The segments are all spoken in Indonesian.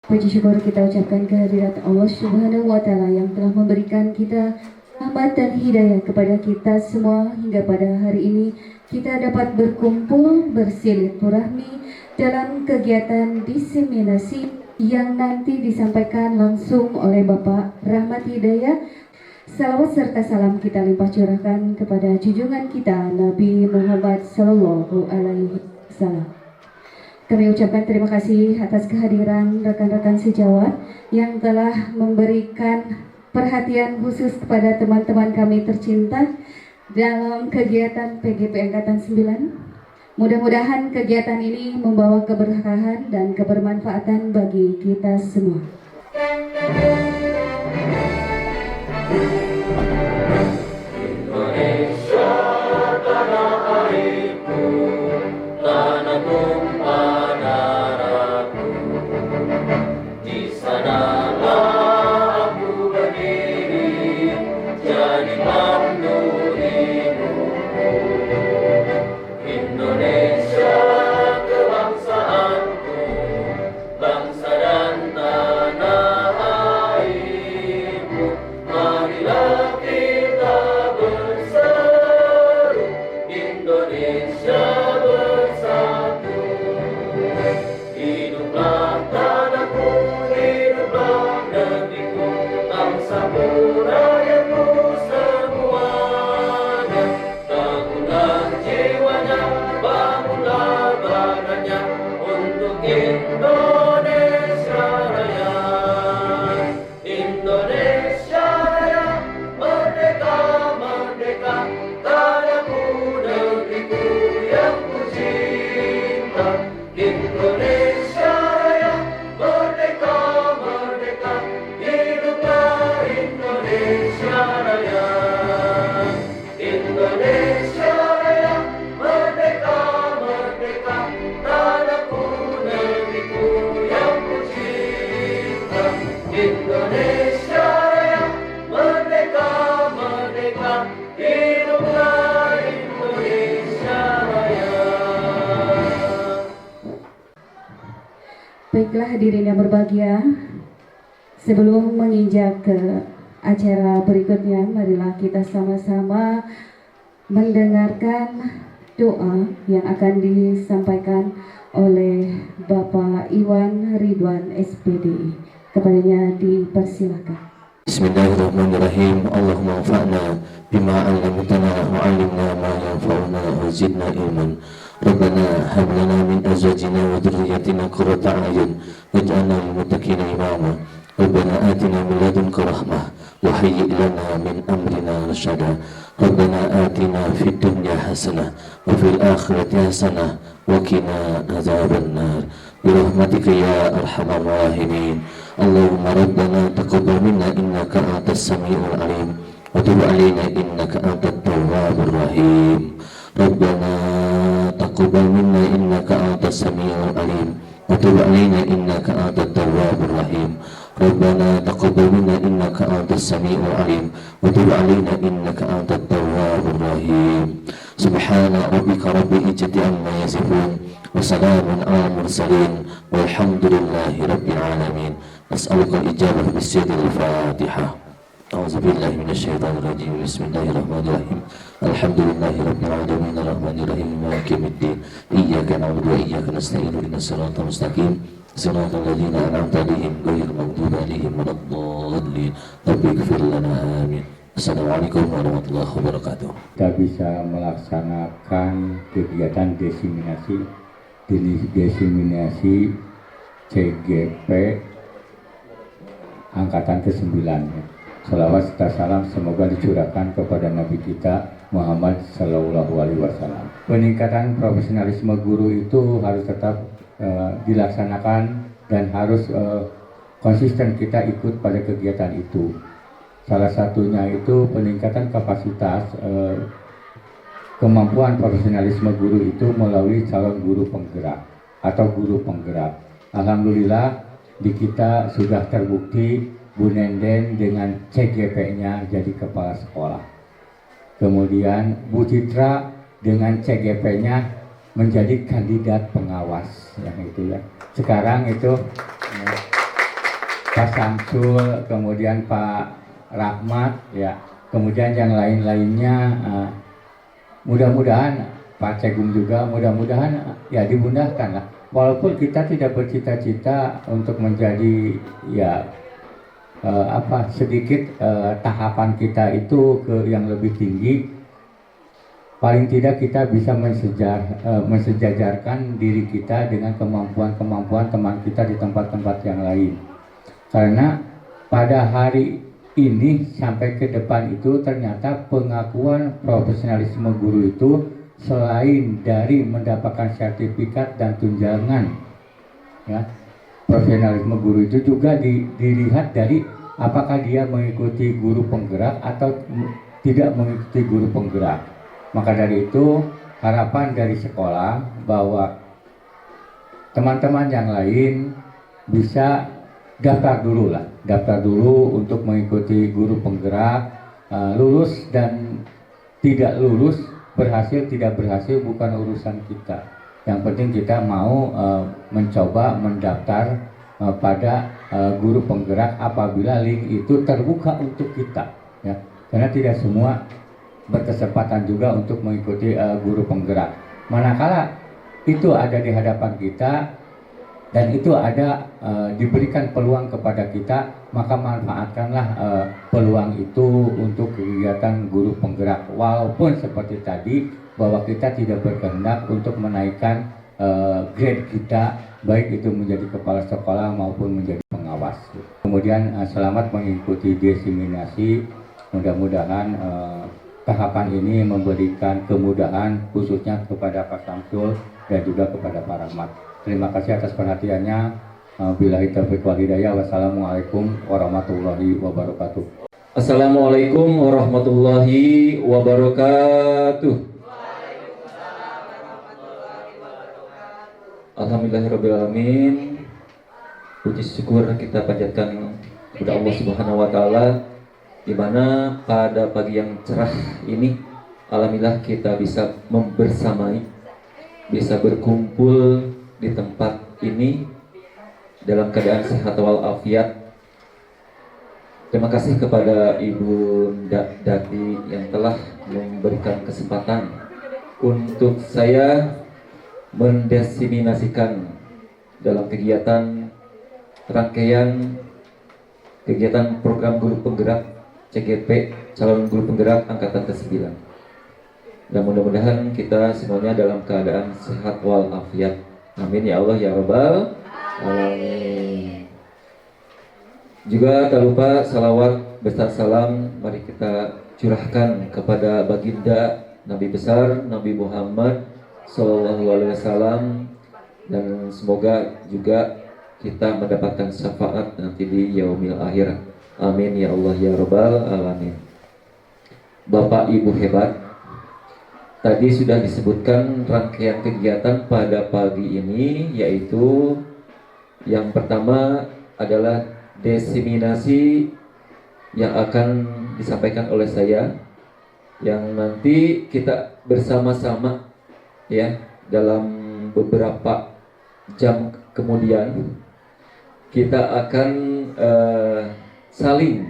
Puji syukur kita ucapkan kehadirat Allah Subhanahu wa Ta'ala yang telah memberikan kita rahmat dan hidayah kepada kita semua hingga pada hari ini kita dapat berkumpul bersilaturahmi dalam kegiatan diseminasi yang nanti disampaikan langsung oleh Bapak Rahmat Hidayah. Salawat serta salam kita limpah curahkan kepada junjungan kita Nabi Muhammad Sallallahu Alaihi Wasallam. Kami ucapkan terima kasih atas kehadiran rekan-rekan sejawat yang telah memberikan perhatian khusus kepada teman-teman kami tercinta dalam kegiatan PGP Angkatan 9. Mudah-mudahan kegiatan ini membawa keberkahan dan kebermanfaatan bagi kita semua. Indonesia tanah airku, tanah tumpah darahku, di sanalah aku berdiri, jadi pandu hidupku. Indonesia kebangsaanku, bangsa dan tanah airku, marilah kita berseru, Indonesia bersatu. Hiduplah tanahku, hiduplah negeriku, bangsaku, rakyatku semuanya. Bangunlah jiwanya, bangunlah badannya untuk Indonesia Raya. Indonesia Raya, merdeka, merdeka, tanahku, negeriku yang ku cinta. Indonesia Raya, merdeka, merdeka, hiduplah Indonesia Raya. Indonesia Raya, merdeka, merdeka, tanahku, negeriku yang ku cinta. Indonesia Raya, merdeka, merdeka, hiduplah Indonesia Raya. Baiklah hadirin yang berbahagia, sebelum menginjak ke acara berikutnya, marilah kita sama-sama mendengarkan doa yang akan disampaikan oleh Bapak Iwan Ridwan SPD. Kepadanya dipersilakan. Bismillahirrahmanirrahim. Allahumma anfa'na bima 'allamtana wa 'allimna ma yanfa'una wa zidna ilman. Rabbana hab lana min azwajina wa dhurriyyatina qurrata a'yun waj'alna lil muttaqina imama. Rabbana atina min ladunka rahmah wa hayyi' lana min amrina rasyada. Rabbana atina fid dunya hasanah wa fil akhirati hasanah wa qina adzabannar. Bi rahmatika ya arhamar rahimin. Allahumma rabbana taqabbal minna innaka antas samiul alim wa tub alaina innaka antat tawwabur rahim. Rabbana taqabbal minna innaka antas samiul alim wa tub alaina innaka antat tawwabur rahim. Rabbana taqabbal minna innaka antas samiul alim wa tub alaina innaka antat tawwabur rahim. Subhana rabbika rabbil izzati amma yasifun wa salamun alal mursalin walhamdulillahi rabbil alamin. As'aluka al-ijabah bis-sayyidil Fatihah. A'udzu billahi minasyaitonir rajim. Bismillahirrahmanirrahim. Alhamdulillahi rabbil alamin arrahmanir rahim maliki yaumiddin. Iyyaka na'budu wa iyyaka nasta'in ihdinas siratal mustaqim. Siratal ladzina an'amta 'alaihim ghairil maghdubi 'alaihim waladdallin. Rabbi ighfir lana amin. Assalamualaikum warahmatullahi wabarakatuh. Kita bisa melaksanakan kegiatan diseminasi CGP Angkatan ke-9. Salawat serta salam semoga dicurahkan kepada Nabi kita Muhammad Sallallahu Alaihi Wasallam. Peningkatan profesionalisme guru itu harus tetap dilaksanakan dan harus konsisten kita ikut pada kegiatan itu. Salah satunya itu peningkatan kapasitas kemampuan profesionalisme guru itu melalui calon guru penggerak atau guru penggerak. Alhamdulillah di kita sudah terbukti Bu Nenden dengan CGP-nya jadi kepala sekolah. Kemudian Bu Citra dengan CGP-nya menjadi kandidat pengawas yang itu ya. Sekarang itu Pak Samsul, kemudian Pak Rahmat, ya, kemudian yang lain-lainnya, mudah-mudahan Pak Cegum juga, mudah-mudahan ya dimudahkan lah. Walaupun kita tidak bercita-cita untuk menjadi ya sedikit tahapan kita itu ke yang lebih tinggi, paling tidak kita bisa mensejajarkan diri kita dengan kemampuan-kemampuan teman kita di tempat-tempat yang lain. Karena pada hari ini sampai ke depan itu ternyata pengakuan profesionalisme guru itu selain dari mendapatkan sertifikat dan tunjangan, ya, profesionalisme guru itu juga dilihat dari apakah dia mengikuti guru penggerak atau tidak mengikuti guru penggerak. Maka dari itu harapan dari sekolah bahwa teman-teman yang lain bisa daftar dulu untuk mengikuti guru penggerak, lulus dan tidak lulus, berhasil tidak berhasil bukan urusan kita. Yang penting kita mau mencoba mendaftar pada guru penggerak apabila link itu terbuka untuk kita, ya. Karena tidak semua berkesempatan juga untuk mengikuti guru penggerak. Manakala itu ada di hadapan kita dan itu ada diberikan peluang kepada kita, maka manfaatkanlah peluang itu untuk kegiatan guru penggerak. Walaupun seperti tadi bahwa kita tidak berkehendak untuk menaikkan grade kita, baik itu menjadi kepala sekolah maupun menjadi pengawas. Kemudian selamat mengikuti diseminasi. Mudah-mudahan tahapan ini memberikan kemudahan khususnya kepada Pak Samsul dan juga kepada Pak Rahmat. Terima kasih atas perhatiannya. Billahi taufiq wal hidayah. Wassalamualaikum warahmatullahi wabarakatuh. Assalamualaikum warahmatullahi wabarakatuh. Alhamdulillahirrabbilalamin. Puji syukur kita panjatkan kepada Allah Subhanahu wa Ta'ala, di mana pada pagi yang cerah ini alhamdulillah kita bisa membersamai, bisa berkumpul di tempat ini dalam keadaan sehat walafiat. Terima kasih kepada Ibu Dati yang telah memberikan kesempatan untuk saya mendiseminasikan dalam kegiatan rangkaian kegiatan program guru penggerak CGP, calon guru penggerak angkatan ke-9. Dan mudah-mudahan kita semuanya dalam keadaan sehat walafiat. Amin ya Allah ya Rabbal alamin. Juga tak lupa salawat beserta salam mari kita curahkan kepada baginda Nabi besar Nabi Muhammad SAW, dan semoga juga kita mendapatkan syafaat nanti di yaumil akhir. Amin ya Allah ya Rabbal alamin. Bapak Ibu hebat, tadi sudah disebutkan rangkaian kegiatan pada pagi ini, yaitu yang pertama adalah diseminasi yang akan disampaikan oleh saya, yang nanti kita bersama-sama ya dalam beberapa jam kemudian kita akan saling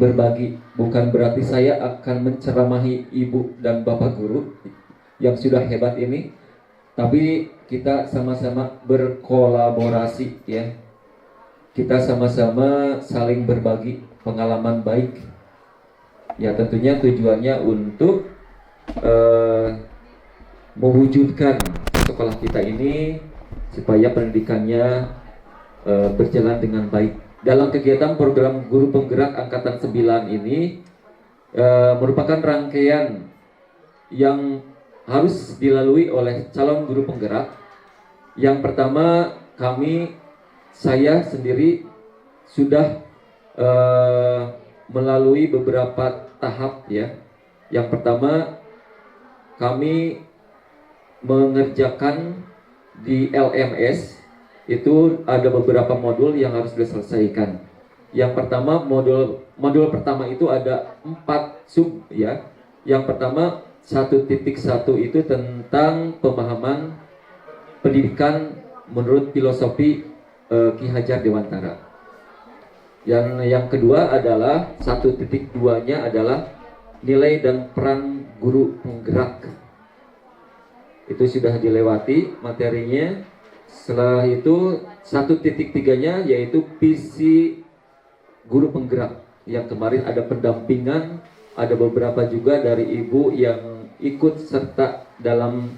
berbagi. Bukan berarti saya akan menceramahi ibu dan bapak guru yang sudah hebat ini, tapi kita sama-sama berkolaborasi ya. Kita sama-sama saling berbagi pengalaman baik. Ya tentunya tujuannya untuk mewujudkan sekolah kita ini supaya pendidikannya berjalan dengan baik. Dalam kegiatan program guru penggerak angkatan 9 ini merupakan rangkaian yang harus dilalui oleh calon guru penggerak. Yang pertama, saya sendiri sudah melalui beberapa tahap ya. Yang pertama, kami mengerjakan di LMS. Itu ada beberapa modul yang harus diselesaikan. Yang pertama, modul pertama itu ada 4 sub ya. Yang pertama 1.1 itu tentang pemahaman pendidikan menurut filosofi Ki Hajar Dewantara. Yang kedua adalah 1.2-nya adalah nilai dan peran guru penggerak. Itu sudah dilewati materinya. Setelah itu 1.3-nya yaitu visi guru penggerak. Yang kemarin ada pendampingan, ada beberapa juga dari ibu yang ikut serta dalam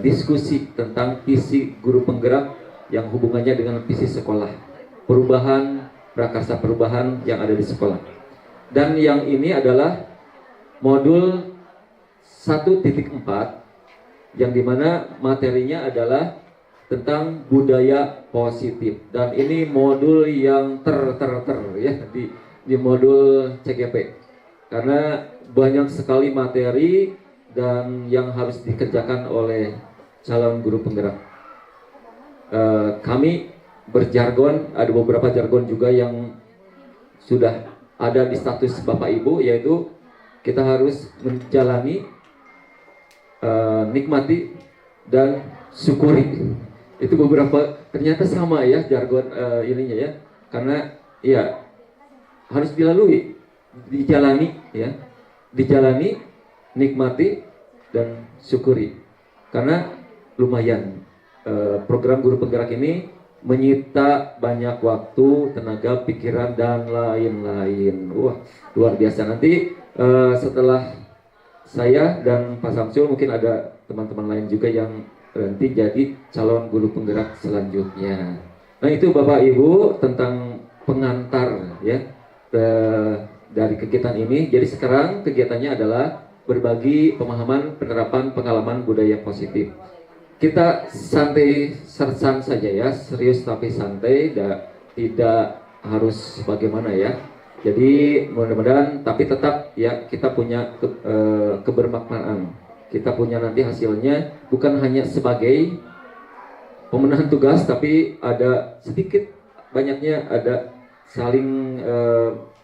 diskusi tentang visi guru penggerak yang hubungannya dengan visi sekolah, perubahan, prakarsa perubahan yang ada di sekolah. Dan yang ini adalah modul 1.4 yang dimana materinya adalah tentang budaya positif, dan ini modul yang ya di modul CGP karena banyak sekali materi dan yang harus dikerjakan oleh calon guru penggerak. Kami berjargon, ada beberapa jargon juga yang sudah ada di status Bapak Ibu, yaitu kita harus menjalani, nikmati, dan syukuri. Itu beberapa, ternyata sama ya jargon ininya ya, karena ya harus dilalui, dijalani ya, dijalani, nikmati, dan syukuri. Karena lumayan program guru penggerak ini menyita banyak waktu, tenaga, pikiran, dan lain-lain. Wah, luar biasa. Nanti setelah saya dan Pak Samsul, mungkin ada teman-teman lain juga yang nanti jadi calon guru penggerak selanjutnya. Nah, itu Bapak Ibu tentang pengantar ya dari kegiatan ini. Jadi sekarang kegiatannya adalah berbagi pemahaman, penerapan, pengalaman budaya positif. Kita santai sersan saja ya, serius tapi santai, tidak harus bagaimana ya. Jadi mudah-mudahan, tapi tetap ya kita punya kebermaknaan. Kita punya nanti hasilnya bukan hanya sebagai pemenuhan tugas, tapi ada sedikit banyaknya ada saling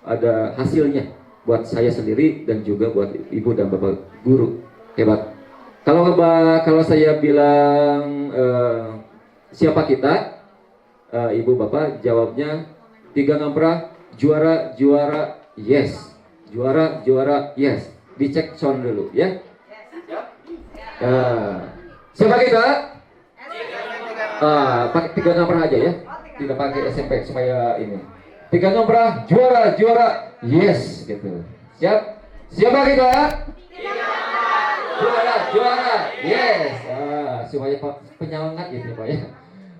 ada hasilnya buat saya sendiri dan juga buat ibu dan bapak guru. Hebat. Kalau saya bilang siapa kita, ibu bapak jawabnya 3 ngamprah, juara yes, juara yes. Dicek sound dulu ya. Siapa kita? Pakai 3 ngamprah aja ya, tidak pakai SMP supaya ini. 3 ngamprah, juara yes gitu. Siap? Siapa kita? Juara, yes. Supaya penyemangat gitu Pak ya.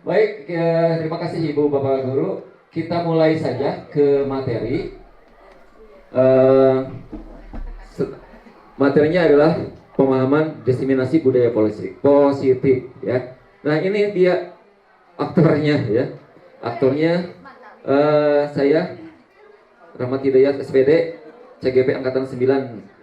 Baik, terima kasih Ibu Bapak Guru. Kita mulai saja ke materi. Materinya adalah pemahaman diseminasi budaya positif ya. Nah, ini dia aktornya ya. Aktornya saya Rahmat Hidayat SPD, CGP Angkatan 9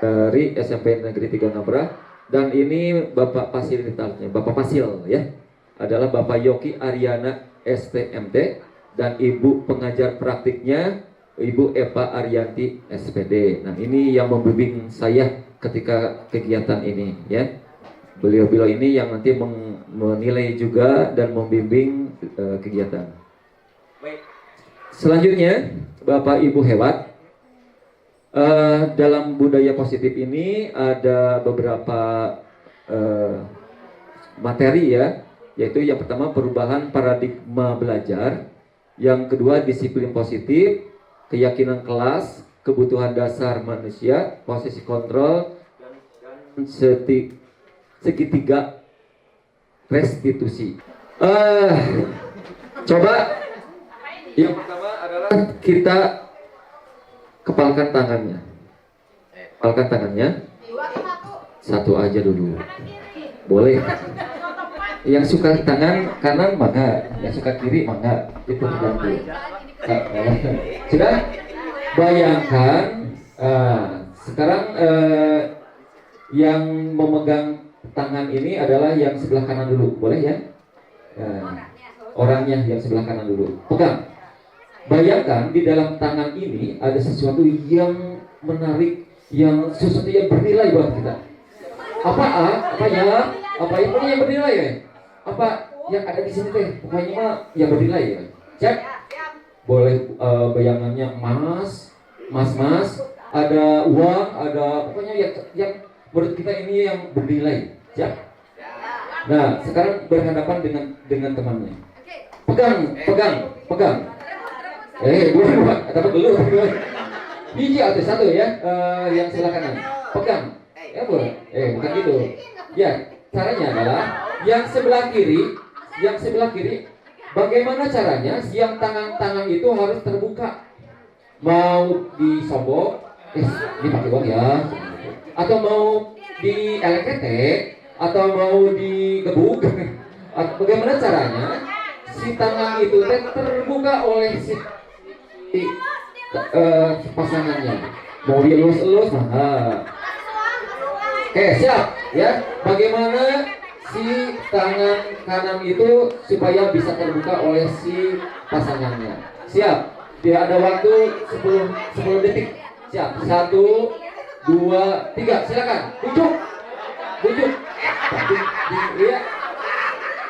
dari SMP Negeri 3 Ngamprah, dan ini Bapak Fasilitasnya, Bapak Fasil ya, adalah Bapak Yoki Ariana STMT, dan Ibu pengajar praktiknya Ibu Eva Arianti SPD. Nah, ini yang membimbing saya ketika kegiatan ini ya. Beliau-beliau ini yang nanti menilai juga dan membimbing kegiatan. Selanjutnya Bapak Ibu hebat. Dalam budaya positif ini ada beberapa materi ya, yaitu yang pertama perubahan paradigma belajar, yang kedua disiplin positif, keyakinan kelas, kebutuhan dasar manusia, posisi kontrol, dan segitiga restitusi. Coba yang pertama adalah kita kepalkan tangannya. Kepalkan tangannya. Satu aja dulu. Boleh. Yang suka tangan kanan mangga, yang suka kiri mangga. Itu tergantung. Sudah? Bayangkan sekarang yang memegang tangan ini adalah yang sebelah kanan dulu. Boleh ya? Orangnya yang sebelah kanan dulu. Pegang. Bayangkan di dalam tangan ini ada sesuatu yang menarik, yang sesuatu yang bernilai buat kita. Apa yang bernilai ya? Apa yang ada di sini teh? Pokoknya mah yang bernilai ya. Siap? Boleh bayangannya emas, ada uang, ada pokoknya yang menurut kita ini yang bernilai. Siap? Nah, sekarang berhadapan dengan temannya. Pegang. Dua, dapat dulu. Biji atau satu ya, yang sebelah kanan. Pegang. Ya boleh. Bukan gitu. Ya, caranya adalah yang sebelah kiri. Bagaimana caranya? Yang tangan itu harus terbuka. Mau disobok, ini pakai uang ya. Atau mau di elekete, atau mau digebuk. Bagaimana caranya? Si tangan itu terbuka oleh si pasangannya. Mau dielus-elus, Oke, siap ya. Bagaimana si tangan kanan itu supaya bisa terbuka oleh si pasangannya? Siap. Dia ada waktu 10 detik. Siap. 1, 2, 3. Silakan. Bujuk. Iya.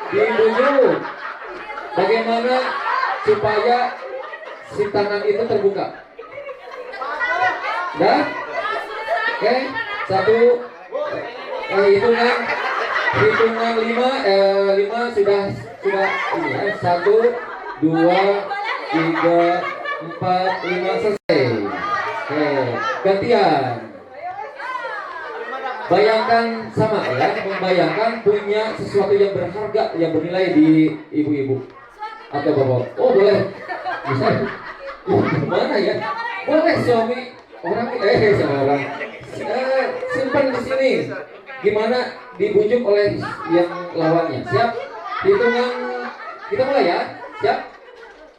Dibujuk. Bagaimana supaya si tangan itu terbuka? Dah? Oke. 1. Hitungan 5 sudah ini ya. 1, 2, 3, 4, 5 selesai. Oke, gantian. Bayangkan sama ya, membayangkan punya sesuatu yang berharga, yang bernilai di ibu-ibu atau bapak. Oh boleh, bisa. Mana ya? Boleh suami orang seorang. Simpan di sini. Gimana dibujuk oleh yang lawannya? Siap? Hitungan kita mulai ya. Siap?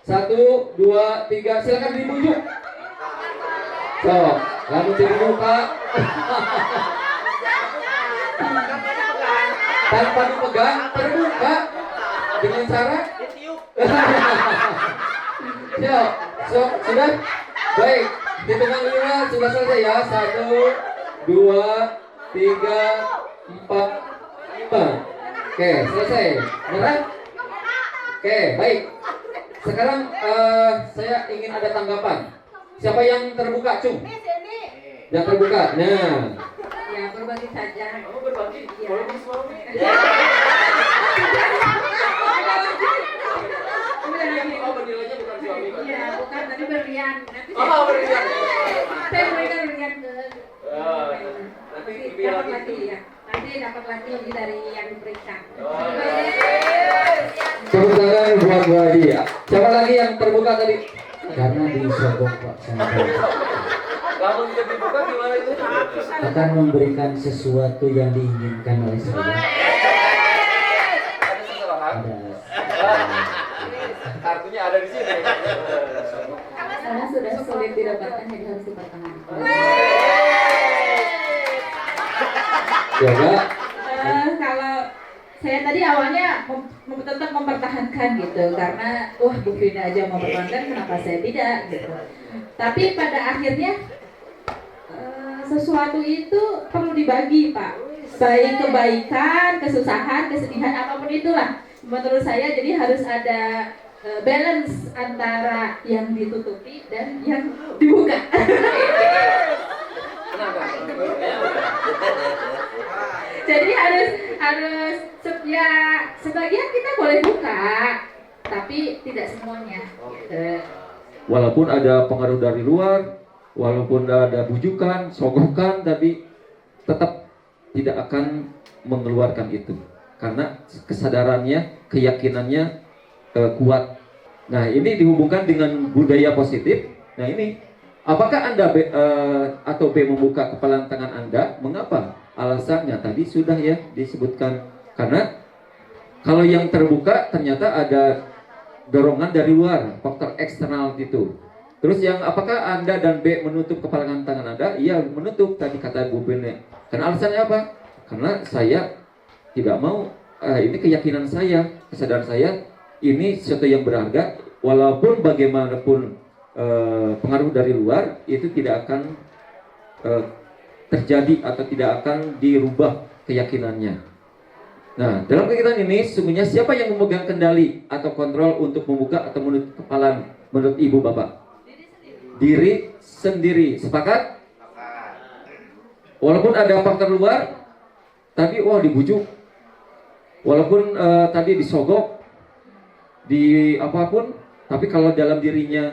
1, 2, 3. Silakan dibujuk. So, lalu terbuka. Tanpa dipegang, terbuka dengan cara. Siap? Sudah? Baik. Hitungan 5 sudah selesai ya. 1, 2, 3, 4, 5. Oke, selesai. Benar? Oke, baik. Sekarang saya ingin ada tanggapan. Siapa yang terbuka, Cung? Yang terbuka. Nah. Ya, berbagi saja. Kamu berbagi? Iya. Kalau di suami. Oh, bernilainya bukan suami. Iya, bukan, tapi berlian. Nanti Berlian. saya berikan berlian ke Nanti dapat lagi ya. Nanti dapat lagi lebih dari yang diberikan. Tepuk tangan buat dia. Siapa lagi yang terbuka tadi? Karena disogok Pak sampai Kamu tidak dibuka gimana itu? akan memberikan sesuatu yang diinginkan oleh saya. Ada seseorang. Ada Kartunya ada di sini. Karena sudah sulit didapatkan, jadi harus dipertahankan. Jaga. Kalau saya tadi awalnya tetap mempertahankan gitu, karena Bu Vina aja mempertahankan, kenapa saya tidak gitu. Tapi pada akhirnya sesuatu itu perlu dibagi, Pak. Baik kebaikan, kesusahan, kesedihan, apapun itulah. Menurut saya jadi harus ada balance antara yang ditutupi dan yang dibuka. Jadi harus ya sebagian kita boleh buka, tapi tidak semuanya. Walaupun ada pengaruh dari luar, walaupun ada bujukan, sogokan, tapi tetap tidak akan mengeluarkan itu karena kesadarannya, keyakinannya kuat. Nah, ini dihubungkan dengan budaya positif. Nah, ini apakah Anda atau B membuka kepala tangan Anda? Mengapa? Alasannya tadi sudah ya disebutkan. Karena kalau yang terbuka ternyata ada dorongan dari luar, faktor eksternal itu. Terus yang apakah Anda dan B menutup kepala tangan Anda? Iya, menutup tadi kata Bu Bene. Karena alasannya apa? Karena saya tidak mau, ini keyakinan saya, kesadaran saya, ini sesuatu yang berharga, walaupun bagaimanapun pengaruh dari luar itu tidak akan terjadi atau tidak akan dirubah keyakinannya. Nah, dalam kegiatan ini sesungguhnya siapa yang memegang kendali atau kontrol untuk membuka atau menutup kepala menurut ibu bapak? Diri sendiri. Sepakat? Walaupun ada faktor luar, tadi dibujuk, walaupun tadi disogok, di apapun, tapi kalau dalam dirinya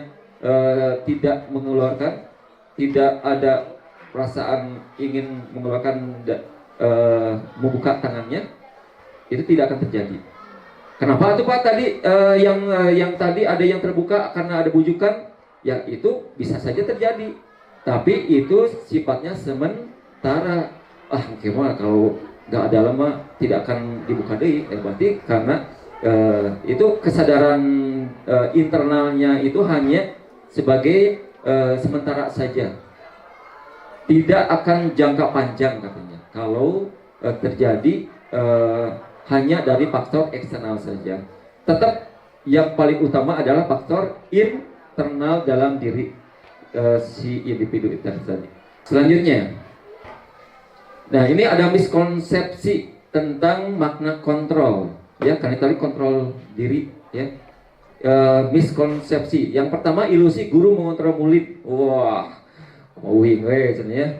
tidak mengeluarkan, tidak ada perasaan ingin mengeluarkan membuka tangannya, itu tidak akan terjadi. Kenapa tuh Pak tadi yang tadi ada yang terbuka karena ada bujukan? Ya itu bisa saja terjadi, tapi itu sifatnya sementara. Gimana kalau nggak ada lama tidak akan dibuka deh. Berarti karena itu kesadaran internalnya itu hanya sebagai sementara saja, tidak akan jangka panjang katanya. Kalau terjadi hanya dari faktor eksternal saja. Tetap yang paling utama adalah faktor internal dalam diri si individu itu tadi. Selanjutnya, nah ini ada miskonsepsi tentang makna kontrol, ya karena tadi kontrol diri, ya. Miskonsepsi. Yang pertama, ilusi guru mengontrol murid. Wah, wing sebenarnya.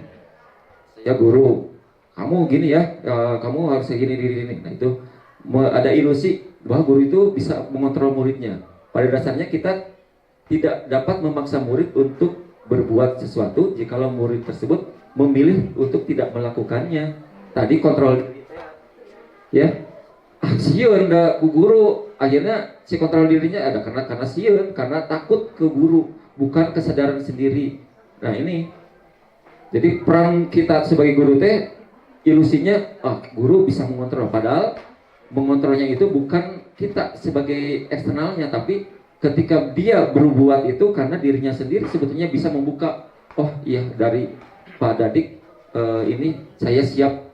Ya guru, kamu gini ya, kamu harus segini gini. Nah itu ada ilusi bahwa guru itu bisa mengontrol muridnya. Pada dasarnya kita tidak dapat memaksa murid untuk berbuat sesuatu jikalau murid tersebut memilih untuk tidak melakukannya. Tadi kontrol, ya. Sieun da ku guru, akhirnya si kontrol dirinya ada karena sieun, karena takut ke guru, bukan kesadaran sendiri. Nah ini, jadi peran kita sebagai guru teh ilusinya, guru bisa mengontrol, padahal mengontrolnya itu bukan kita sebagai eksternalnya, tapi ketika dia berbuat itu karena dirinya sendiri sebetulnya bisa membuka, iya dari Pak Dadik ini saya siap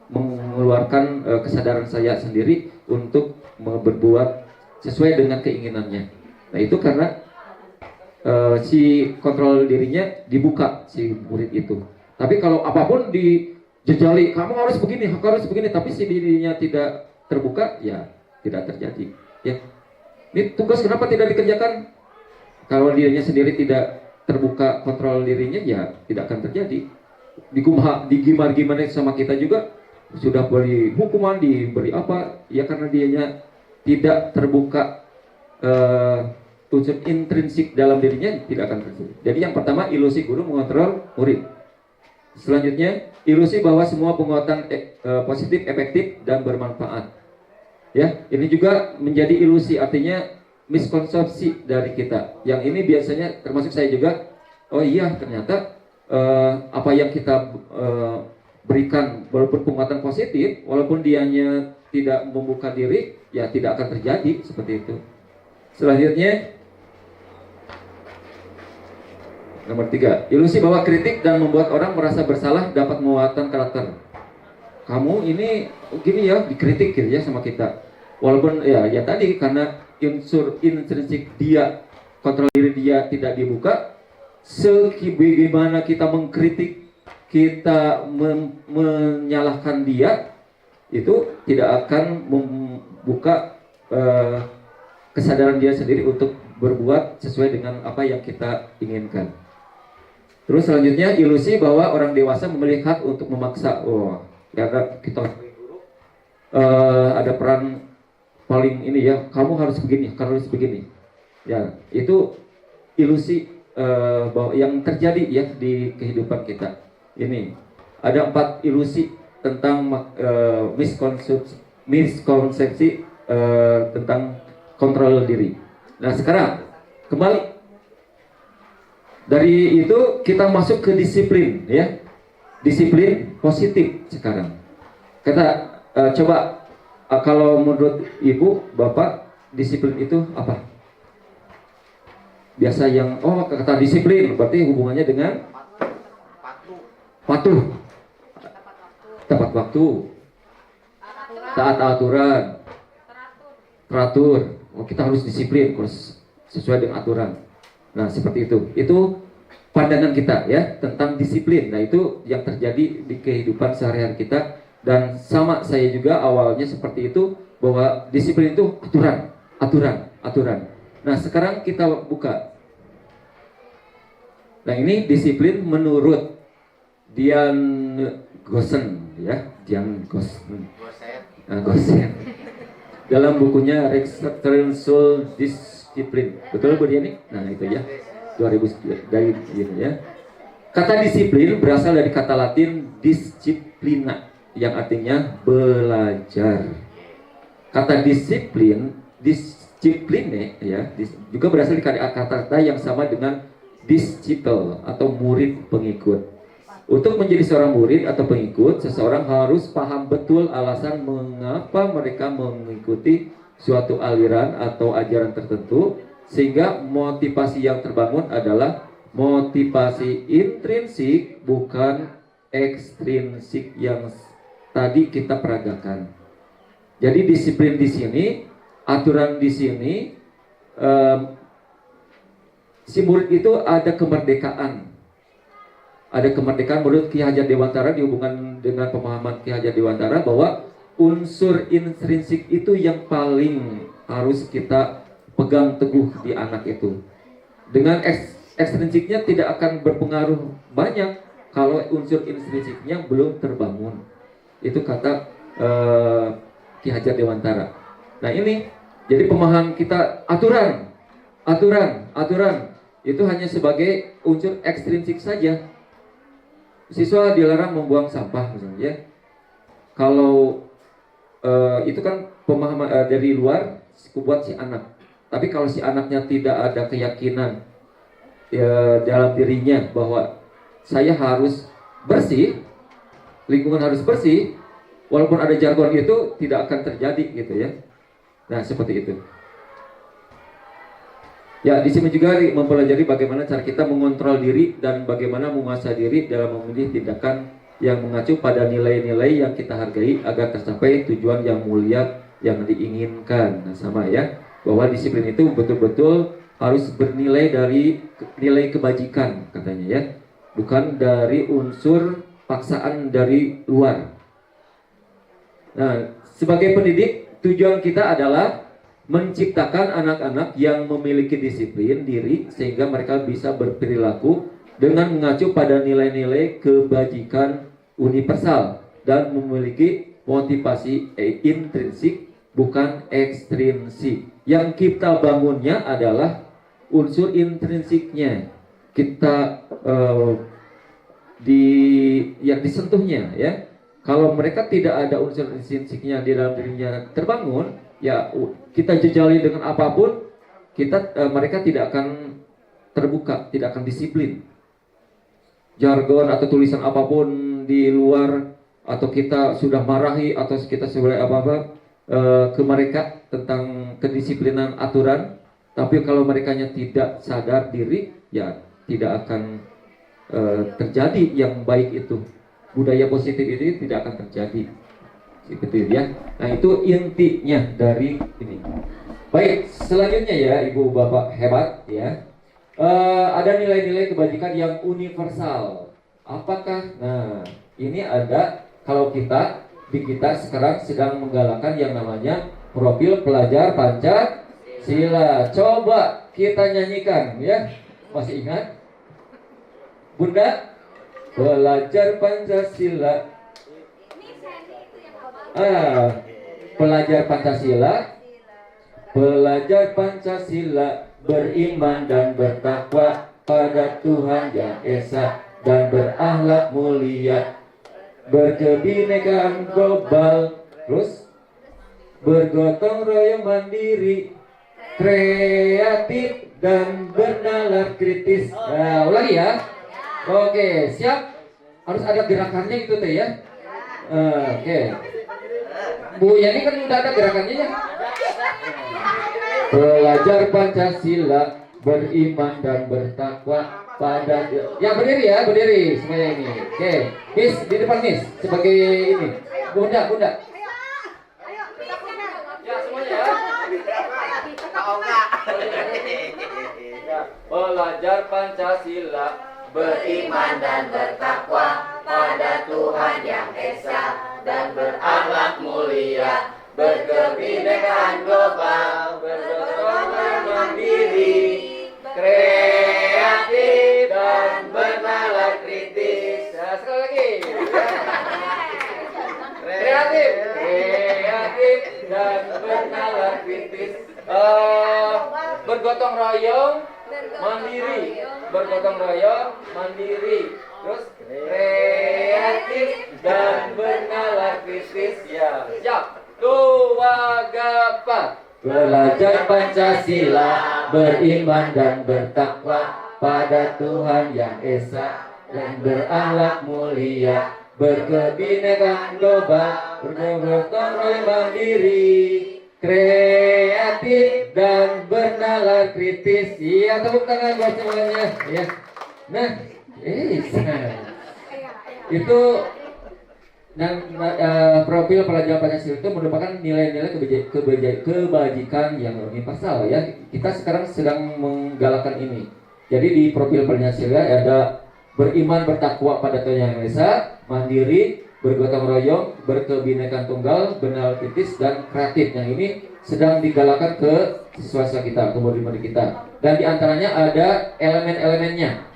mengeluarkan kesadaran saya sendiri untuk berbuat sesuai dengan keinginannya. Nah itu karena si kontrol dirinya dibuka si murid itu. Tapi kalau apapun dijejali, kamu harus begini, tapi si dirinya tidak terbuka, ya tidak terjadi. Ya, ini tugas kenapa tidak dikerjakan? Kalau dirinya sendiri tidak terbuka kontrol dirinya, ya tidak akan terjadi. Digimana sama kita juga sudah beri hukuman, diberi apa? Ya karena dianya tidak terbuka unsur intrinsik dalam dirinya, tidak akan terjadi. Jadi yang pertama, ilusi guru mengontrol murid. Selanjutnya, ilusi bahwa semua penguatan positif, efektif, dan bermanfaat. Ya, ini juga menjadi ilusi, artinya miskonsepsi dari kita. Yang ini biasanya termasuk saya juga. Oh iya, ternyata apa yang kita berikan walaupun penguatan positif, walaupun dianya tidak membuka diri, ya tidak akan terjadi seperti itu. Selanjutnya, nomor 3, ilusi bahwa kritik dan membuat orang merasa bersalah dapat menguatkan karakter. Kamu ini gini ya, dikritik gitu ya sama kita. Walaupun ya tadi karena unsur intrinsik dia, kontrol diri dia tidak dibuka, sebagaimana kita mengkritik, kita menyalahkan dia, itu tidak akan membuka kesadaran dia sendiri untuk berbuat sesuai dengan apa yang kita inginkan. Terus selanjutnya, ilusi bahwa orang dewasa memiliki hak untuk memaksa. Karena kita ada peran paling ini ya, kamu harus begini, kamu harus begini. Ya, itu ilusi bahwa yang terjadi ya di kehidupan kita. Ini ada 4 ilusi tentang miskonsepsi tentang kontrol diri. Nah sekarang kembali dari itu kita masuk ke disiplin, ya, disiplin positif sekarang. Kita coba kalau menurut ibu bapak disiplin itu apa? Biasa yang kata disiplin berarti hubungannya dengan patuh, tepat waktu, taat aturan, teratur. Kita harus disiplin, harus sesuai dengan aturan. Nah seperti itu. Itu pandangan kita ya tentang disiplin. Nah itu yang terjadi di kehidupan sehari-hari kita Dan sama saya juga awalnya seperti itu, bahwa disiplin itu aturan. Nah sekarang kita buka. Nah ini disiplin menurut Dian Gosen, ya, Dian Gosen. Gosen. Dalam bukunya Restrictional Discipline, betul Bu Diani? Nah itu ya, 2000 dari ini ya. Kata disiplin berasal dari kata Latin disciplina, yang artinya belajar. Kata disipline ya, juga berasal dari kata-kata yang sama dengan disciple atau murid pengikut. Untuk menjadi seorang murid atau pengikut, seseorang harus paham betul alasan mengapa mereka mengikuti suatu aliran atau ajaran tertentu, sehingga motivasi yang terbangun adalah motivasi intrinsik, bukan ekstrinsik yang tadi kita peragakan. Jadi disiplin di sini, aturan di sini, si murid itu ada kemerdekaan. Ada kemerdekaan menurut Ki Hajar Dewantara, dihubungkan dengan pemahaman Ki Hajar Dewantara, bahwa unsur intrinsik itu yang paling harus kita pegang teguh di anak itu. Dengan ekstrinsiknya tidak akan berpengaruh banyak kalau unsur intrinsiknya belum terbangun. Itu kata Ki Hajar Dewantara. Nah ini jadi pemahaman kita, aturan itu hanya sebagai unsur ekstrinsik saja. Siswa dilarang membuang sampah misalnya, ya. Kalau itu kan pemahaman dari luar buat si anak. Tapi kalau si anaknya tidak ada keyakinan ya, dalam dirinya bahwa saya harus bersih, lingkungan harus bersih, walaupun ada jargon itu tidak akan terjadi gitu ya. Nah seperti itu. Ya, di sini juga mempelajari bagaimana cara kita mengontrol diri dan bagaimana menguasai diri dalam memilih tindakan yang mengacu pada nilai-nilai yang kita hargai agar tercapai tujuan yang mulia yang diinginkan. Nah, sama ya, bahwa disiplin itu betul-betul harus bernilai dari nilai kebajikan katanya ya, bukan dari unsur paksaan dari luar. Nah, sebagai pendidik, tujuan kita adalah menciptakan anak-anak yang memiliki disiplin diri sehingga mereka bisa berperilaku dengan mengacu pada nilai-nilai kebajikan universal dan memiliki motivasi intrinsik, bukan ekstrinsik. Yang kita bangunnya adalah unsur intrinsiknya. Kita yang disentuhnya ya. Kalau mereka tidak ada unsur intrinsiknya di dalam dirinya terbangun, ya kita jejali dengan apapun, mereka tidak akan terbuka, tidak akan disiplin. Jargon atau tulisan apapun di luar, atau kita sudah marahi atau kita sudah apa-apa ke mereka tentang kedisiplinan aturan, tapi kalau merekanya tidak sadar diri, ya tidak akan terjadi yang baik itu. Budaya positif ini tidak akan terjadi. Seperti ya. Nah itu intinya dari ini. Baik, selanjutnya ya Ibu Bapak hebat ya. Ada nilai-nilai kebajikan yang universal. Apakah? Nah ini ada, kalau kita sekarang sedang menggalakkan yang namanya profil pelajar Pancasila. Coba kita nyanyikan ya. Masih ingat? Bunda, pelajar Pancasila. Pelajar Pancasila beriman dan bertakwa pada Tuhan Yang Esa dan berakhlak mulia, berkebinekaan global, terus bergotong royong mandiri, kreatif dan bernalar kritis. Nah, ulangi ya. Oke, siap. Harus ada gerakannya itu teh ya. Oke. Bu Yani kan udah ada gerakannya ya. Pelajar Pancasila beriman dan bertakwa pada, ya berdiri semuanya ini. Oke, Miss di depan Miss sebagai ini. Bunda. Ya semuanya ya. Pelajar Pancasila beriman dan bertakwa pada Tuhan Yang Esa dan berakhlak mulia, berkebinekaan global, bergotong royong mandiri, kreatif dan bernalar kritis. Nah, sekali lagi. Kreatif dan bernalar kritis. Bergotong royong mandiri, bergotong royong mandiri. Terus kreatif dan bernalar kritis. Ya, siap. Dua gapa. Belajar Pancasila, beriman dan bertakwa pada Tuhan Yang Esa, dan berakhlak mulia, berkebinekaan global, bergotong royong mandiri, kreatif dan bernalar kritis. Iya, tepuk tangan buat semuanya. Ya. Nah, itu profil pelajar Pancasila itu merupakan nilai-nilai kebajikan yang universal ya. Kita sekarang sedang menggalakkan ini. Jadi di profil Pancasila ada beriman bertakwa pada Tuhan Yang Esa, mandiri, bergotong royong, berkebinekaan tunggal, bernalar kritis dan kreatif. Yang ini sedang digalakkan ke siswa kita, ke murid-murid kita. Dan diantaranya ada elemen-elemennya.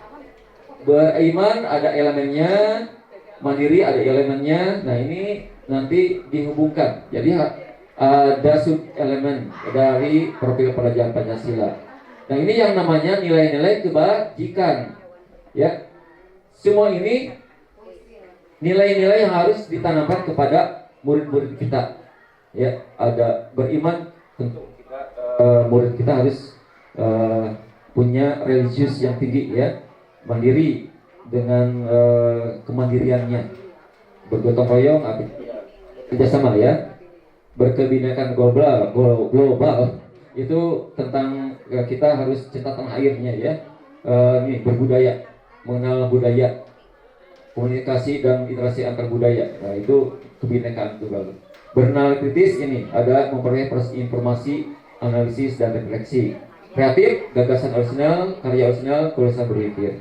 Beriman ada elemennya, mandiri ada elemennya. Nah ini nanti dihubungkan. Jadi ada sub elemen dari profil pelajar Pancasila. Nah ini yang namanya nilai-nilai kebajikan. Ya, semua ini nilai-nilai yang harus ditanamkan kepada murid-murid kita. Ya, ada beriman, tentu kita murid kita harus punya religius yang tinggi ya. Mandiri dengan kemandiriannya, bergotong royong, kerjasama ya, berkebinekaan global itu tentang kita harus cinta tanah airnya ya, ini berbudaya, mengenal budaya, komunikasi dan interaksi antar budaya. Nah itu kebinekaan global. Bernalar kritis ini ada memperoleh informasi, analisis dan refleksi. Kreatif, gagasan orisinal, karya orisinal, keluasan berpikir.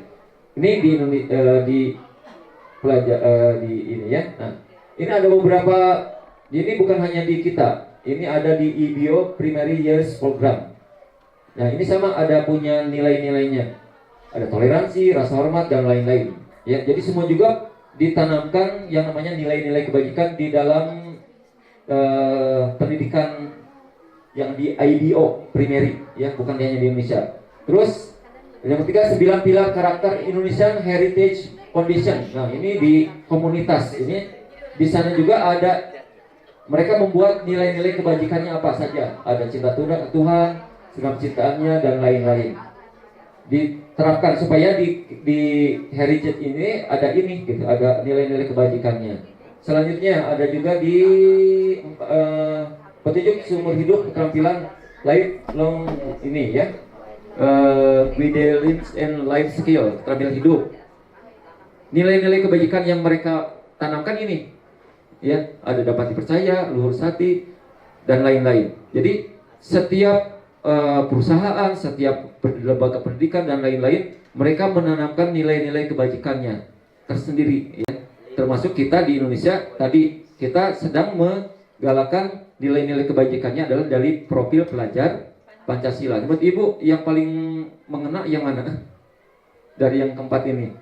Ini di pelajar di ini ya. Nah, ini ada beberapa. Ini bukan hanya di kita. Ini ada di IBO Primary Years Program. Nah, ini sama ada punya nilai-nilainya. Ada toleransi, rasa hormat dan lain-lain. Ya, jadi semua juga ditanamkan yang namanya nilai-nilai kebajikan di dalam pendidikan yang di IBO Primary ya, bukan hanya di Indonesia. Terus yang ketiga 9 pilar karakter Indonesian Heritage Foundation. Nah ini di komunitas ini di sana juga ada mereka membuat nilai-nilai kebajikannya apa saja. Ada cinta Tuhan, senam cintaannya dan lain-lain. Diterapkan supaya di heritage ini ada ini gitu, ada nilai-nilai kebajikannya. Selanjutnya ada juga di petunjuk seumur hidup keterampilan lifelong ini ya. Resilience and life skill, keterampilan hidup. Nilai-nilai kebajikan yang mereka tanamkan ini ya, ada dapat dipercaya, luhur hati dan lain-lain. Jadi setiap perusahaan, setiap lembaga pendidikan dan lain-lain, mereka menanamkan nilai-nilai kebajikannya tersendiri ya. Termasuk kita di Indonesia tadi kita sedang menggalakkan nilai-nilai kebajikannya adalah dari profil pelajar Pancasila. Menurut Ibu yang paling mengena yang mana? Dari yang keempat ini.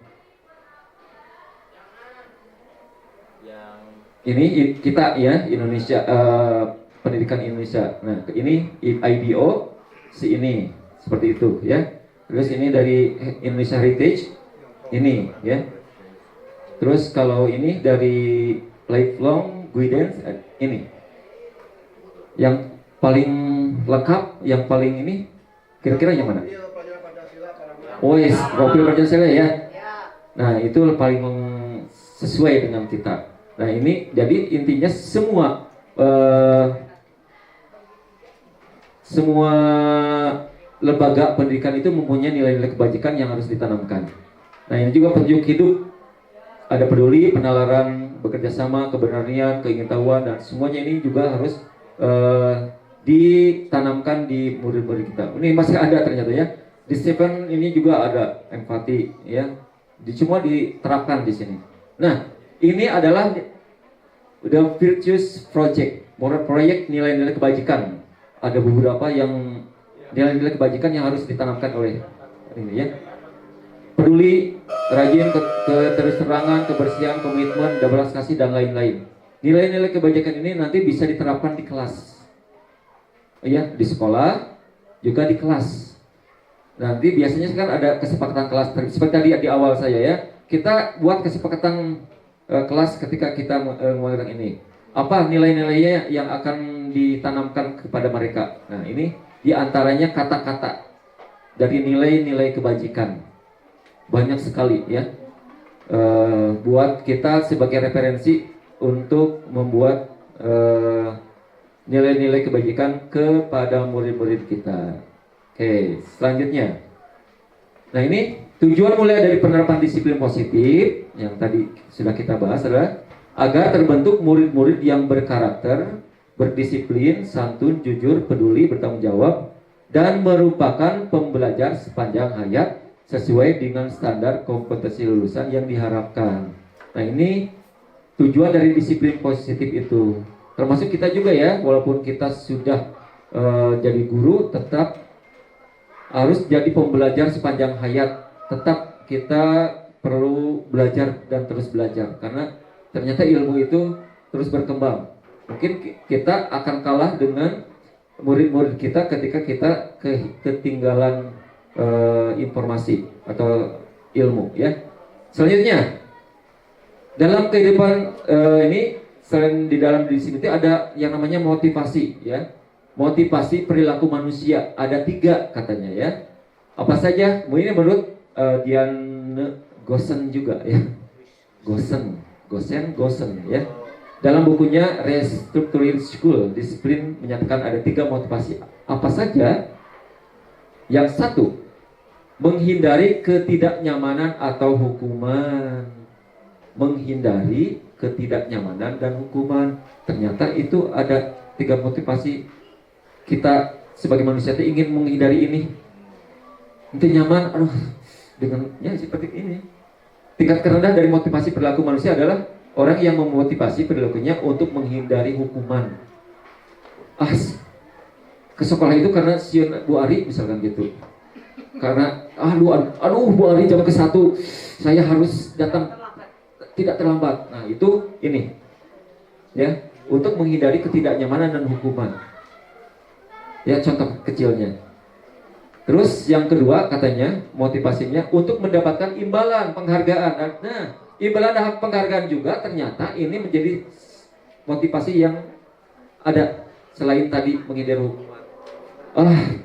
Ini kita ya, Indonesia, pendidikan Indonesia. Nah, ini IBO si ini seperti itu ya. Terus ini dari Indonesia Heritage ini ya. Terus kalau ini dari Lifelong Guidance ini. Yang paling lengkap, yang paling ini kira-kira yang mana? Oh yes, profil Pancasila ya. Nah itu paling sesuai dengan kita. Nah ini jadi intinya semua lembaga pendidikan itu mempunyai nilai-nilai kebajikan yang harus ditanamkan. Nah ini juga petunjuk hidup, ada peduli, penalaran, bekerja sama, kebenaran, keingintahuan dan semuanya ini juga harus ditanamkan di murid-murid kita. Ini masih ada ternyata ya. Di Stephen ini juga ada empati ya. Semua diterapkan di sini. Nah, ini adalah The Virtuous Project, proyek nilai-nilai kebajikan. Ada beberapa yang nilai-nilai kebajikan yang harus ditanamkan oleh ini ya. Peduli, rajin, keterus-terangan, kebersihan, komitmen, belas kasih dan lain-lain. Nilai-nilai kebajikan ini nanti bisa diterapkan di kelas. Ya, di sekolah juga di kelas. Nanti biasanya kan ada kesepakatan kelas seperti tadi di awal saya ya. Kita buat kesepakatan kelas ketika kita melakukan ini. Apa nilai-nilainya yang akan ditanamkan kepada mereka? Nah, ini diantaranya kata-kata dari nilai-nilai kebajikan. Banyak sekali ya. Buat kita sebagai referensi untuk membuat nilai-nilai kebajikan kepada murid-murid kita. Oke, selanjutnya. Nah, ini tujuan mulai dari penerapan disiplin positif yang tadi sudah kita bahas adalah agar terbentuk murid-murid yang berkarakter, berdisiplin, santun, jujur, peduli, bertanggung jawab, dan merupakan pembelajar sepanjang hayat sesuai dengan standar kompetensi lulusan yang diharapkan. Nah, ini tujuan dari disiplin positif itu. Termasuk kita juga ya, walaupun kita sudah jadi guru, tetap harus jadi pembelajar sepanjang hayat. Tetap kita perlu belajar dan terus belajar, karena ternyata ilmu itu terus berkembang. Mungkin kita akan kalah dengan murid-murid kita ketika kita ketinggalan informasi atau ilmu ya. Selanjutnya, dalam kehidupan ini selain di dalam diri sini ada yang namanya motivasi ya. Motivasi perilaku manusia ada 3 katanya ya. Apa saja? Ini menurut Diane Gosen juga ya. Gosen ya. Dalam bukunya Restructuring School, disiplin menyatakan ada 3 motivasi. Apa saja? Yang 1, menghindari ketidaknyamanan atau hukuman. Menghindari ketidaknyamanan dan hukuman. Ternyata itu ada 3 motivasi. Kita sebagai manusia itu ingin menghindari ini. Itu nyaman, dengan ya seperti ini. Tingkat terendah dari motivasi perilaku manusia adalah orang yang memotivasi perilakunya untuk menghindari hukuman. Ke sekolah itu karena siun Bu Ari misalkan gitu. Karena aduh Bu Ari jam ke-1 saya harus datang tidak terlambat. Nah, itu ini. Ya, untuk menghindari ketidaknyamanan dan hukuman. Ya, contoh kecilnya. Terus yang kedua katanya motivasinya untuk mendapatkan imbalan penghargaan. Nah, imbalan dan penghargaan juga ternyata ini menjadi motivasi yang ada selain tadi menghindari hukuman.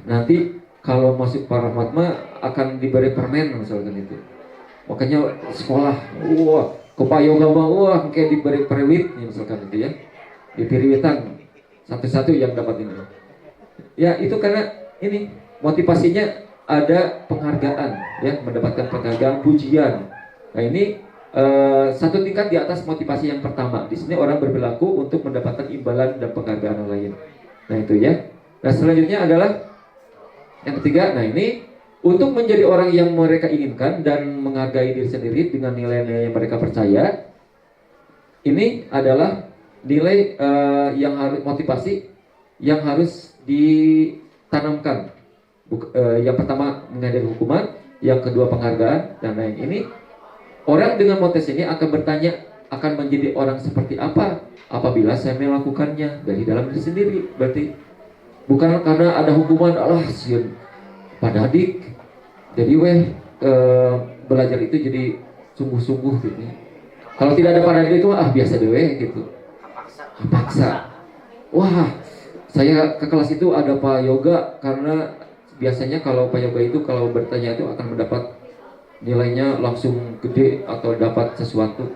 Nanti kalau masuk Parahmat mah akan diberi permen misalkan itu. Makanya sekolah, kepayoga mah kayak diberi periwit misalkan itu ya. Di periwitan satu-satu yang dapat ini. Ya, itu karena ini motivasinya ada penghargaan ya, mendapatkan penghargaan, pujian. Nah, ini satu tingkat di atas motivasi yang pertama. Di sini orang berperilaku untuk mendapatkan imbalan dan penghargaan yang lain. Nah, itu ya. Nah, selanjutnya adalah yang ketiga. Nah, ini untuk menjadi orang yang mereka inginkan dan menghargai diri sendiri dengan nilai-nilai yang mereka percaya. Ini adalah nilai yang harus motivasi yang harus ditanamkan. Yang pertama menghindari hukuman, yang kedua penghargaan, dan lain. Ini orang dengan motivasi ini akan bertanya, akan menjadi orang seperti apa apabila saya melakukannya dari dalam diri sendiri. Berarti bukan karena ada hukuman, siun pada adik jadi belajar itu jadi sungguh-sungguh gitu. Kalau tidak ada pada adik itu biasa dewe gitu, paksa. Saya ke kelas itu ada Pak Yoga, karena biasanya kalau Pak Yoga itu kalau bertanya itu akan mendapat nilainya langsung gede atau dapat sesuatu.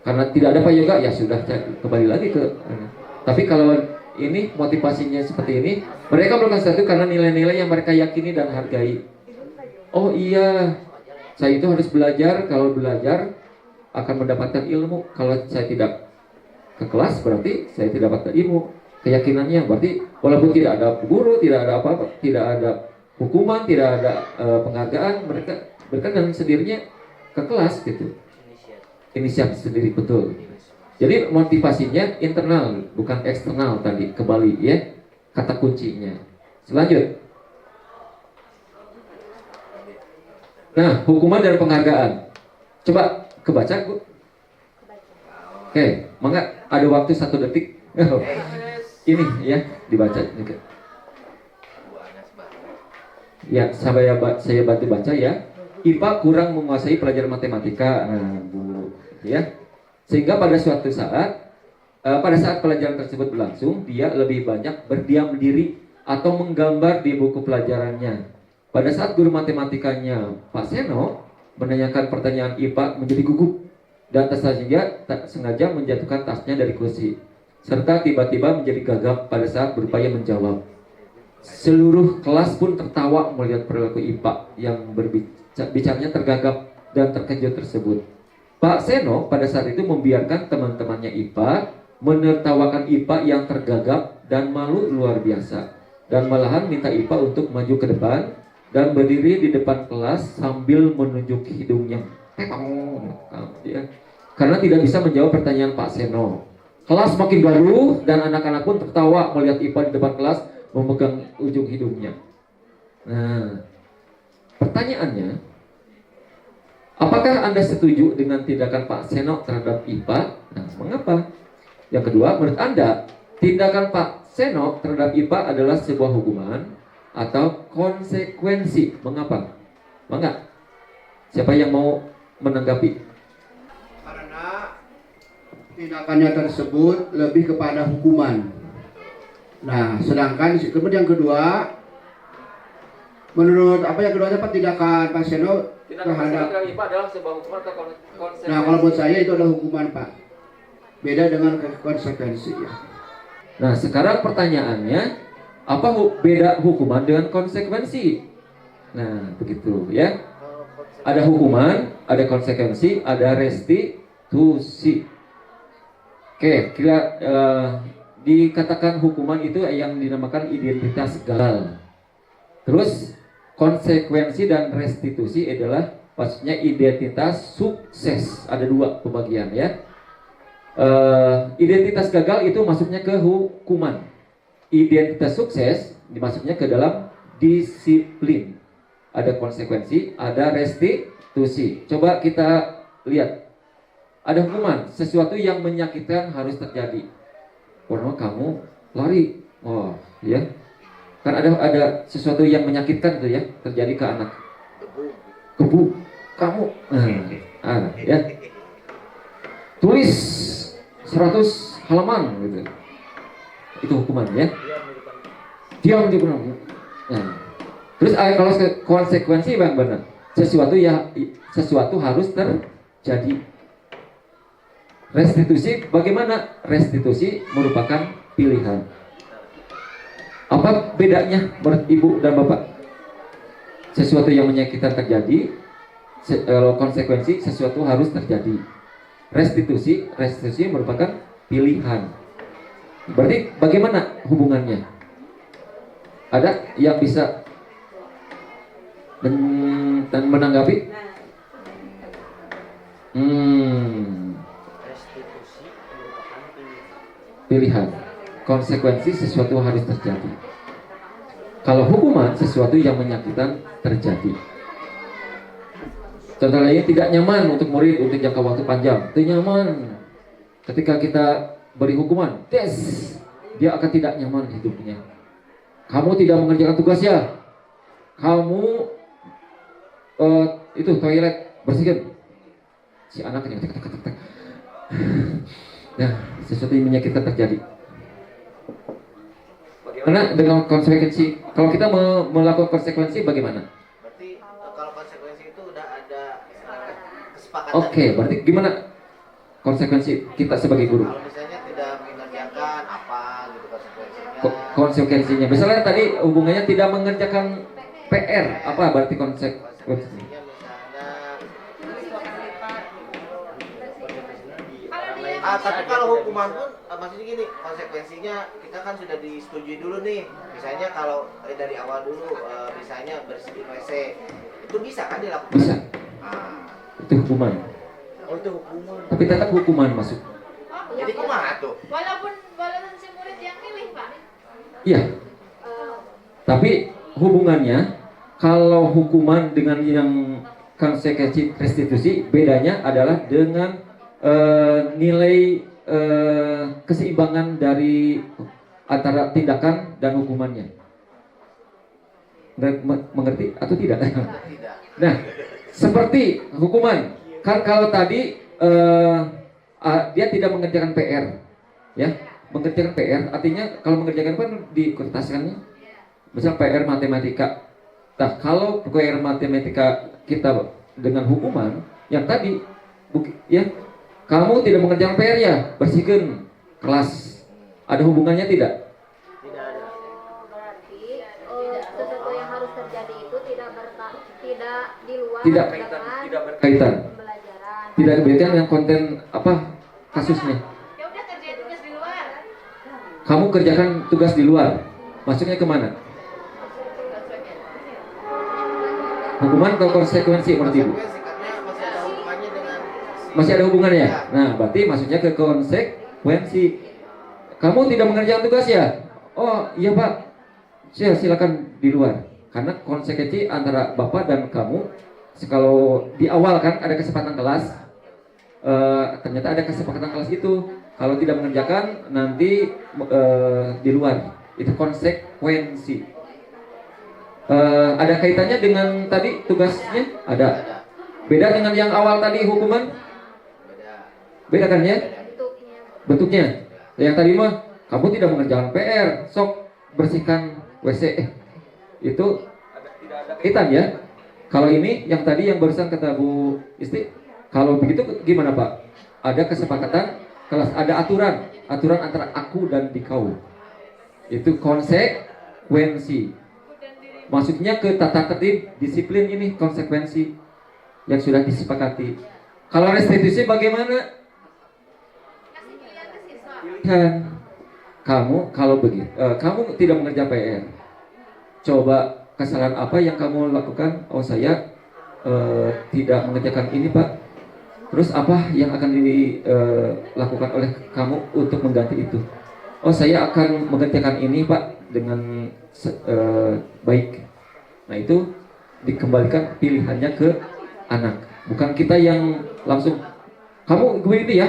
Karena tidak ada Pak Yoga, ya sudah kembali lagi ke. Tapi kalau ini motivasinya seperti ini, mereka melakukan sesuatu karena nilai-nilai yang mereka yakini dan hargai. Oh iya, saya itu harus belajar. Kalau belajar akan mendapatkan ilmu. Kalau saya tidak ke kelas berarti saya tidak dapat ilmu. Keyakinannya berarti walaupun tidak ada guru, tidak ada apa-apa, tidak ada hukuman, tidak ada penghargaan, mereka dengan sendirinya ke kelas gitu. Inisiatif sendiri, betul. Jadi motivasinya internal, bukan eksternal tadi, kembali ya, kata kuncinya. Selanjut. Nah, hukuman dan penghargaan. Coba kebaca, Bu. Oke, mangga ada waktu 1 detik. Ini ya, dibaca. Ya, saya bantu baca ya. IPA kurang menguasai pelajaran matematika. Nah, Bu, ya. Sehingga pada suatu saat pada saat pelajaran tersebut berlangsung, dia lebih banyak berdiam diri atau menggambar di buku pelajarannya. Pada saat guru matematikanya Pak Seno menanyakan pertanyaan IPA menjadi gugup dan tak sengaja menjatuhkan tasnya dari kursi, serta tiba-tiba menjadi gagap pada saat berupaya menjawab. Seluruh kelas pun tertawa melihat perilaku IPA yang bicaranya tergagap dan terkejut tersebut. Pak Seno pada saat itu membiarkan teman-temannya IPA menertawakan IPA yang tergagap dan malu luar biasa, dan malahan minta IPA untuk maju ke depan dan berdiri di depan kelas sambil menunjuk hidungnya. Karena tidak bisa menjawab pertanyaan Pak Seno. Kelas makin gaduh dan anak-anak pun tertawa melihat IPA di depan kelas memegang ujung hidungnya. Nah, pertanyaannya, apakah Anda setuju dengan tindakan Pak Seno terhadap IPA? Nah, mengapa? Yang kedua, menurut Anda, tindakan Pak Seno terhadap IPA adalah sebuah hukuman atau konsekuensi? Mengapa? Mangga. Siapa yang mau menanggapi? Karena tindakannya tersebut lebih kepada hukuman. Nah, sedangkan kemudian yang kedua, menurut apa yang keduanya Pak, tindakan Pak Seno terhadap IPA adalah sebuah hukuman atau konsekuensi? Nah, kalau buat saya itu adalah hukuman, Pak. Beda dengan konsekuensi ya. Nah, sekarang pertanyaannya, apa beda hukuman dengan konsekuensi? Nah, begitu ya. Ada hukuman, ada konsekuensi, ada restitusi. Oke, dikatakan hukuman itu yang dinamakan identitas gagal. Terus konsekuensi dan restitusi adalah maksudnya identitas sukses. Ada 2 pembagian ya. Identitas gagal itu masuknya ke hukuman. Identitas sukses dimasuknya ke dalam disiplin. Ada konsekuensi, ada restitusi. Coba kita lihat. Ada hukuman, sesuatu yang menyakitkan harus terjadi. Karena kamu lari, oh ya, kan ada sesuatu yang menyakitkan itu ya terjadi ke anak. Kebu, kamu, ya, tulis 100 halaman gitu. Itu hukuman ya. Diam di benar. Nah, terus kalau konsekuensi yang benar, sesuatu harus terjadi. Restitusi bagaimana? Restitusi merupakan pilihan. Apa bedanya menurut Ibu dan Bapak? Sesuatu yang menyakitkan terjadi, konsekuensi sesuatu harus terjadi. Restitusi merupakan pilihan. Berarti bagaimana hubungannya? Ada yang bisa menanggapi? Pilihan. Konsekuensi sesuatu harus terjadi. Kalau hukuman sesuatu yang menyakitkan terjadi. Contoh lainnya, tidak nyaman untuk murid untuk jangka waktu panjang. Tidak nyaman ketika kita beri hukuman, dia akan tidak nyaman hidupnya. Kamu tidak mengerjakan tugasnya. Kamu itu toilet bersihkan. Si anak tek. Nah, sesuatu yang menyakitkan terjadi. Karena dengan konsekuensi, kalau kita melakukan konsekuensi bagaimana? Berarti kalau konsekuensi itu udah ada kesepakatan. Oke, berarti gimana konsekuensi kita sebagai guru? Kalau misalnya tidak mengerjakan apa gitu konsekuensinya. Konsekuensinya, misalnya tadi hubungannya tidak mengerjakan PR, apa berarti konsekuensinya? Misalnya tapi kalau hukuman pun maksudnya gini, konsekuensinya kita kan sudah disetujui dulu nih. Misalnya kalau dari awal dulu misalnya bersihin WC, itu bisa kan dilakukan? Bisa. Itu hukuman. Oh, itu hukuman. Tapi tetap hukuman masuk. Jadi kumaha tuh? Walaupun si murid yang milih, Pak. Iya. Tapi hubungannya kalau hukuman dengan yang konsekuensi restitusi bedanya adalah dengan nilai keseimbangan dari antara tindakan dan hukumannya. Mengerti atau tidak? Tidak. Nah, seperti hukuman. Kan kalau tadi dia tidak mengerjakan PR, ya, mengerjakan PR. Artinya kalau mengerjakan kan dikertaskannya, misal PR matematika. Nah, kalau PR matematika kita dengan hukuman yang tadi, ya, kamu tidak mengerjakan PR ya, bersihkan kelas. Ada hubungannya tidak? Tidak ada. Berarti sesuatu yang harus terjadi itu tidak di luar Tidak dengan berkaitan. pembelajaran. Tidak berkaitan dengan konten apa kasusnya. Ya udah kerjain tugas di luar. Kamu kerjakan tugas di luar. Masuknya kemana? Hukuman atau konsekuensi menurut ibu? Konsekuensi karena masih ada hubungannya dengan Masih ada hubungannya. Nah, berarti masuknya ke konsekuensi. Kamu tidak mengerjakan tugas ya? Oh iya Pak, silakan di luar. Karena konsekuensi antara Bapak dan kamu, kalau di awal kan ada kesepakatan kelas, ternyata ada kesepakatan kelas itu. Kalau tidak mengerjakan nanti di luar. Itu konsekuensi. Ada kaitannya dengan tadi tugasnya? Ada. Beda dengan yang awal tadi hukuman? Beda kan ya? Bentuknya. Yang tadi mah kamu tidak mengerjakan PR, sok bersihkan WC. Itu tidak ada kaitan ya. Kalau ini yang tadi yang barusan kata Bu Isti, kalau begitu gimana Pak? Ada kesepakatan kelas, ada aturan antara aku dan dikau. Itu konsekuensi. Maksudnya ke tata tertib disiplin ini konsekuensi yang sudah disepakati. Kalau restitusi bagaimana? Pilihan. Kamu kalau begitu, kamu tidak mengerjakan PR. Coba kesalahan apa yang kamu lakukan? Oh saya tidak mengerjakan ini Pak. Terus apa yang akan dilakukan oleh kamu untuk mengganti itu? Oh saya akan mengerjakan ini Pak dengan baik. Nah itu dikembalikan pilihannya ke anak, bukan kita yang langsung kamu begini ya,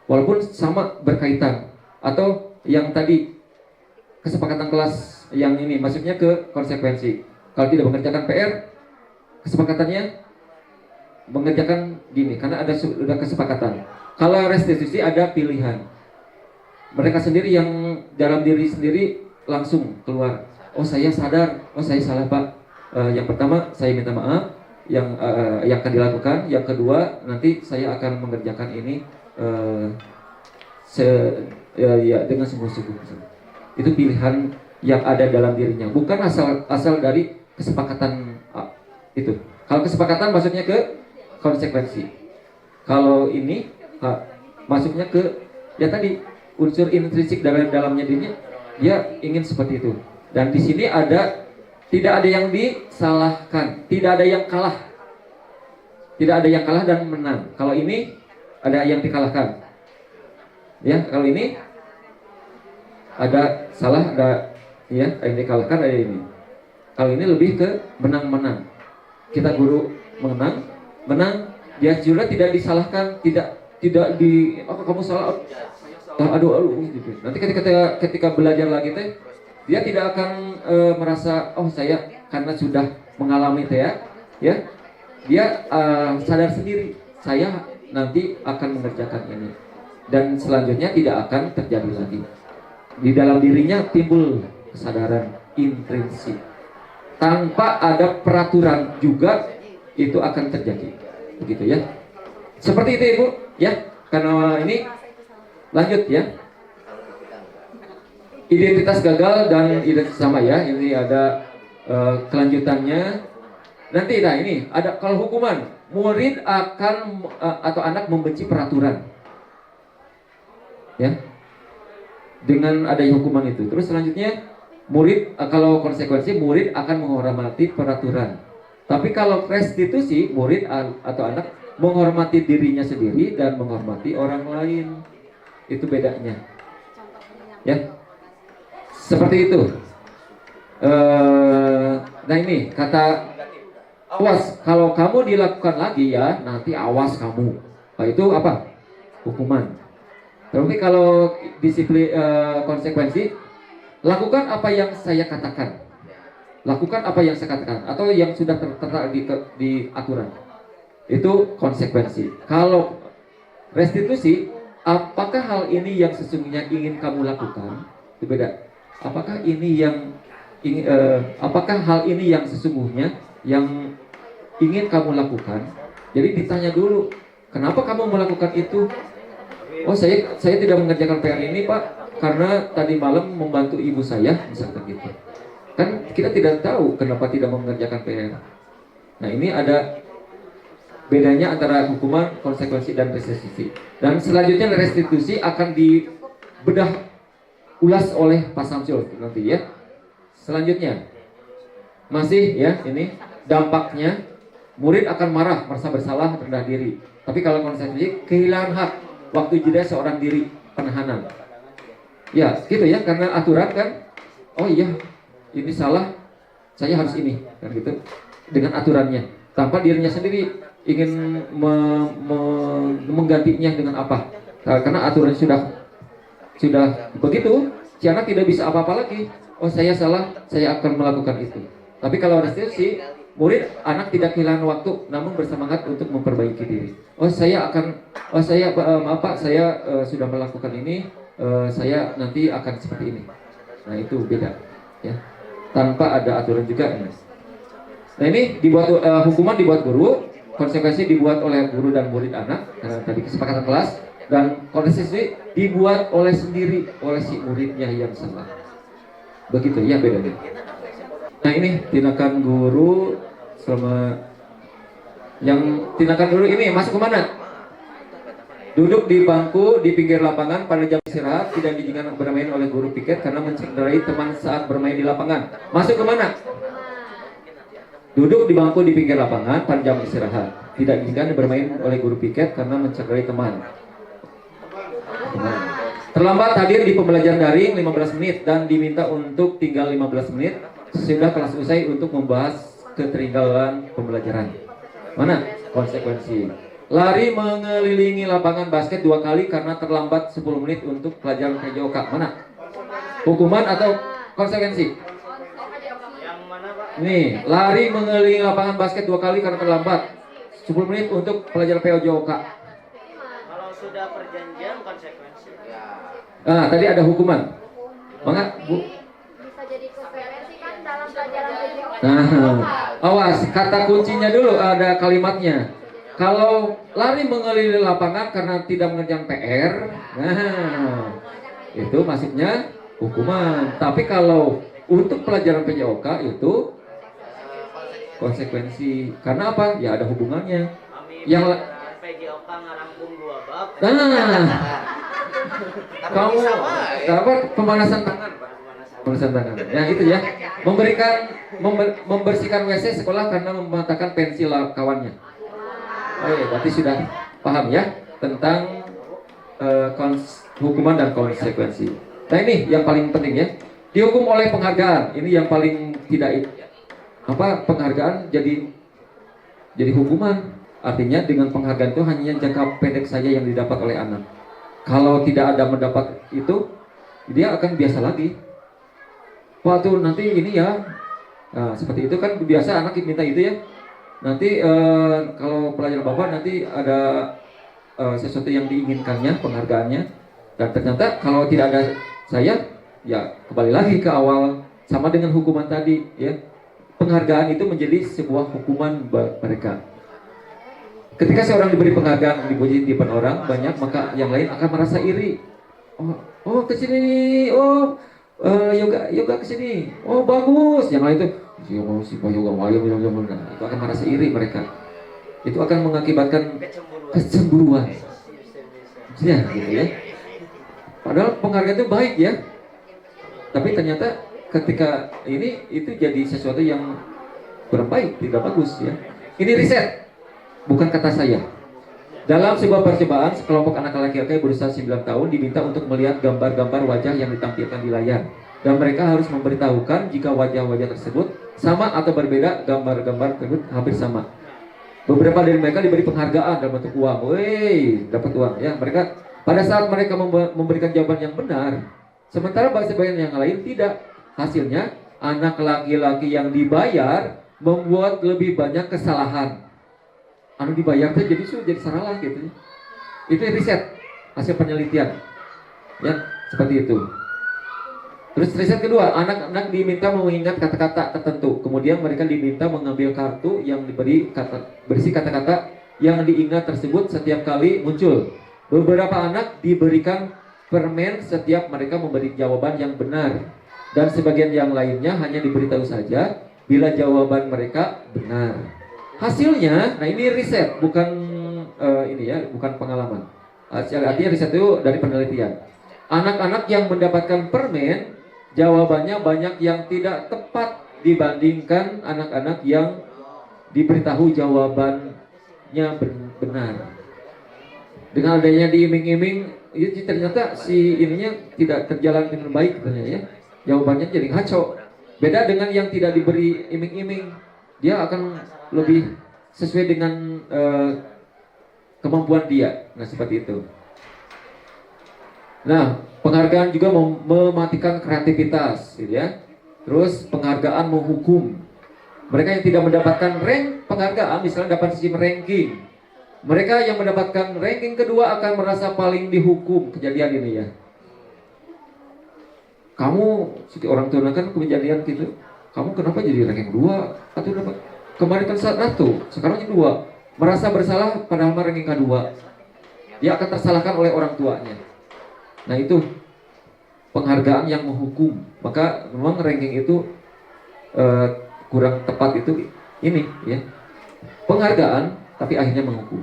walaupun sama berkaitan. Atau yang tadi kesepakatan kelas yang ini masuknya ke konsekuensi. Kalau tidak mengerjakan PR, kesepakatannya mengerjakan gini karena sudah kesepakatan. Kalau restitusi ada pilihan. Mereka sendiri yang dalam diri sendiri langsung keluar. Oh saya sadar, oh saya salah Pak. Yang pertama saya minta maaf. Yang akan dilakukan. Yang kedua nanti saya akan mengerjakan ini dengan sungguh-sungguh. Itu pilihan yang ada dalam dirinya, bukan asal dari kesepakatan itu. Kalau kesepakatan masuknya ke konsekuensi. Kalau ini masuknya ke ya tadi unsur intrinsik dalamnya dirinya, dia ingin seperti itu. Dan di sini tidak ada yang disalahkan, tidak ada yang kalah. Tidak ada yang kalah dan menang. Kalau ini ada yang dikalahkan. Ya, kalau ini ada salah, ada ya, yang dikalahkan, ada ini. Kalau ini lebih ke menang-menang. Kita guru menang, dia juga tidak disalahkan, tidak di kamu salah. Aduh gitu. Nanti ketika belajar lagi teh, dia tidak akan merasa saya karena sudah mengalami teh ya. Dia sadar sendiri, saya nanti akan mengerjakan ini. Dan selanjutnya tidak akan terjadi lagi. Di dalam dirinya timbul kesadaran intrinsik. Tanpa ada peraturan juga itu akan terjadi. Begitu ya. Seperti itu Ibu, ya. Karena ini lanjut ya. Identitas gagal dan identitas sama ya. Ini ada kelanjutannya. Nanti ini ada kalau hukuman, murid akan atau anak membenci peraturan. Ya, dengan adanya hukuman itu. Terus selanjutnya murid kalau konsekuensi murid akan menghormati peraturan. Tapi kalau restitusi murid atau anak menghormati dirinya sendiri dan menghormati orang lain. Itu bedanya. Ya, seperti itu. Nah ini kata awas, kalau kamu dilakukan lagi ya nanti awas kamu. Nah, itu apa? Hukuman. Tapi kalau disiplin konsekuensi, lakukan apa yang saya katakan. Lakukan apa yang saya katakan atau yang sudah tertera di aturan. Itu konsekuensi. Kalau restitusi, apakah hal ini yang sesungguhnya ingin kamu lakukan? Itu beda. Apakah hal ini yang sesungguhnya yang ingin kamu lakukan? Jadi ditanya dulu, kenapa kamu melakukan itu? Oh, saya tidak mengerjakan PR ini, Pak, karena tadi malam membantu ibu saya, misalkan gitu. Kan kita tidak tahu kenapa tidak mengerjakan PR. Nah, ini ada bedanya antara hukuman, konsekuensi, dan restitusi. Dan selanjutnya restitusi akan dibedah ulas oleh Pak Samsul nanti ya. Selanjutnya masih ya, ini dampaknya murid akan marah, merasa bersalah, rendah diri. Tapi kalau konsekuensi, kehilangan hak waktu jeda seorang diri, penahanan. Ya gitu ya, karena aturan kan. Oh iya, ini salah, saya harus ini kan gitu, dengan aturannya, tanpa dirinya sendiri ingin menggantinya dengan apa. Karena aturan sudah begitu, si anak tidak bisa apa-apa lagi. Oh saya salah, saya akan melakukan itu. Tapi kalau restitusi, anak tidak kehilangan waktu, namun bersemangat untuk memperbaiki diri. Saya sudah melakukan ini, saya nanti akan seperti ini. Nah itu beda, ya. Tanpa ada aturan juga. Nah ini dibuat hukuman dibuat guru, konsekuensi dibuat oleh guru dan murid anak, karena tadi kesepakatan kelas. Dan konsekuensi dibuat oleh si muridnya yang salah. Begitu ya bedanya. Nah ini tindakan guru selama yang tindakan guru ini masuk ke mana? Duduk di bangku di pinggir lapangan pada jam istirahat, tidak diizinkan bermain oleh guru piket karena mencederai teman saat bermain di lapangan. Masuk ke mana? Duduk di bangku di pinggir lapangan pada jam istirahat, tidak diizinkan bermain oleh guru piket karena mencederai teman. Terlambat hadir di pembelajaran daring 15 menit dan diminta untuk tinggal 15 menit sesudah kelas usai untuk membahas ketertinggalan pembelajaran. Mana konsekuensi? Lari mengelilingi lapangan basket 2 kali karena terlambat 10 menit untuk pelajaran PJOK. Mana? Hukuman atau konsekuensi? Nih, lari mengelilingi lapangan basket 2 kali karena terlambat 10 menit untuk pelajaran PJOK. Kalau sudah perjanjian konsekuensi. Nah, tadi ada hukuman. Maka Bu. Bisa jadi konsekuensi kan dalam pelajaran PJOK. Nah, awas, kata kuncinya dulu ada kalimatnya. Kalau lari mengelilingi lapangan karena tidak mengerjakan PR, nah itu maksudnya hukuman. Tapi kalau untuk pelajaran PJOK itu konsekuensi. Karena apa? Ya ada hubungannya. Yang PJOK ngarangkum 2 bab. nah, kamu dapat pemanasan tangan, Pak. Pemanasan tangan. Ya itu ya. Membersihkan WC sekolah karena mematahkan pensil kawannya. Oh iya, berarti sudah paham ya tentang hukuman dan konsekuensi. Nah ini yang paling penting ya. Dihukum oleh penghargaan. Ini yang paling tidak penghargaan jadi hukuman. Artinya dengan penghargaan itu hanya jangka pendek saja yang didapat oleh anak. Kalau tidak ada mendapat itu, dia akan biasa lagi. Waktu nanti ini ya, nah, seperti itu kan biasa anak minta itu ya. Nanti kalau pelajaran bapak nanti ada sesuatu yang diinginkannya, penghargaannya. Dan ternyata kalau tidak ada saya, ya kembali lagi ke awal sama dengan hukuman tadi ya. Penghargaan itu menjadi sebuah hukuman mereka. Ketika seorang diberi penghargaan, dipuji di depan orang banyak, maka yang lain akan merasa iri. Oh kesini, yoga kesini, oh bagus. Yang lain tuh, si yoga itu akan merasa iri mereka. Itu akan mengakibatkan kecemburuan. Ya, gitu ya. Padahal penghargaan itu baik ya. Tapi ternyata ketika ini itu jadi sesuatu yang kurang baik, tidak bagus ya. Ini riset. Bukan kata saya. Dalam sebuah percobaan, sekelompok anak laki-laki berusia 9 tahun diminta untuk melihat gambar-gambar wajah yang ditampilkan di layar. Dan mereka harus memberitahukan jika wajah-wajah tersebut sama atau berbeda, gambar-gambar tersebut hampir sama. Beberapa dari mereka diberi penghargaan dalam bentuk uang. Woi, dapat uang ya. Mereka pada saat mereka memberikan jawaban yang benar, sementara sebagian yang lain tidak. Hasilnya, anak laki-laki yang dibayar membuat lebih banyak kesalahan. Anu dibayar tuh jadi salah gitu. Itu riset hasil penelitian. Ya, seperti itu. Terus riset kedua, anak-anak diminta mengingat kata-kata tertentu. Kemudian mereka diminta mengambil kartu yang berisi kata-kata yang diingat tersebut setiap kali muncul. Beberapa anak diberikan permen setiap mereka memberi jawaban yang benar. Dan sebagian yang lainnya hanya diberitahu saja bila jawaban mereka benar. Hasilnya, nah ini riset, bukan bukan pengalaman. Artinya riset itu dari penelitian. Anak-anak yang mendapatkan permen, jawabannya banyak yang tidak tepat dibandingkan anak-anak yang diberitahu jawabannya benar. Dengan adanya diiming-iming, itu ternyata si ininya tidak terjalan dengan baik ternyata ya. Jawabannya jadi ngaco. Beda dengan yang tidak diberi iming-iming, dia akan lebih sesuai dengan kemampuan dia. Nah, seperti itu. Nah, penghargaan juga mematikan kreativitas, gitu ya. Terus penghargaan menghukum. Mereka yang tidak mendapatkan penghargaan, misalnya dapat sistem ranking. Mereka yang mendapatkan ranking kedua akan merasa paling dihukum. Kejadian ini ya. Kamu, orang tua kan kejadian gitu. Kamu kenapa jadi ranking 2? Atau dapat kemarin kan 1, sekarang yang 2. Merasa bersalah padahal ranking kedua. Dia akan tersalahkan oleh orang tuanya. Nah itu penghargaan yang menghukum. Maka memang ranking itu kurang tepat itu ini ya. Penghargaan tapi akhirnya menghukum.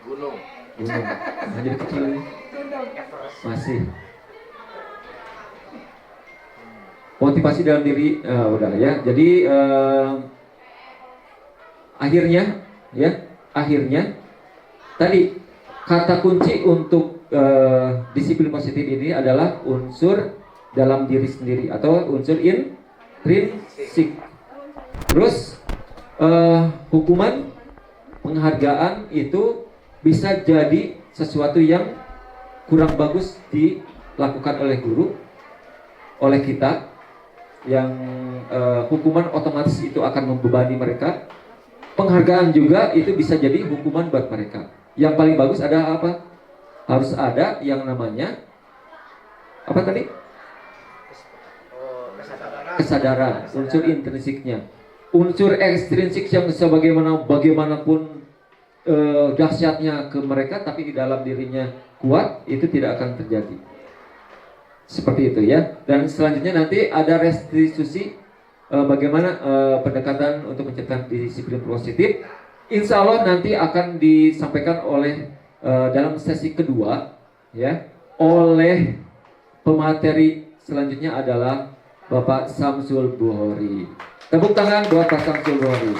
Gunung. Nah, jadi kecil ini. Masih. Motivasi dalam diri udah ya. Jadi akhirnya tadi kata kunci untuk disiplin positif ini adalah unsur dalam diri sendiri atau unsur intrinsik. Terus hukuman, penghargaan itu bisa jadi sesuatu yang kurang bagus dilakukan oleh guru, oleh kita, yang hukuman otomatis itu akan membebani mereka. Penghargaan juga itu bisa jadi hukuman buat mereka. Yang paling bagus ada apa? Harus ada yang namanya apa tadi? Kesadaran, unsur intrinsiknya. Unsur ekstrinsik yang bagaimanapun dahsyatnya ke mereka, tapi di dalam dirinya kuat, itu tidak akan terjadi. Seperti itu ya. Dan selanjutnya nanti ada restitusi, bagaimana pendekatan untuk menciptakan disiplin positif. Insya Allah nanti akan disampaikan oleh dalam sesi kedua ya, oleh pemateri selanjutnya adalah Bapak Samsul Buhori. Tepuk tangan buat Pak Samsul Buhori.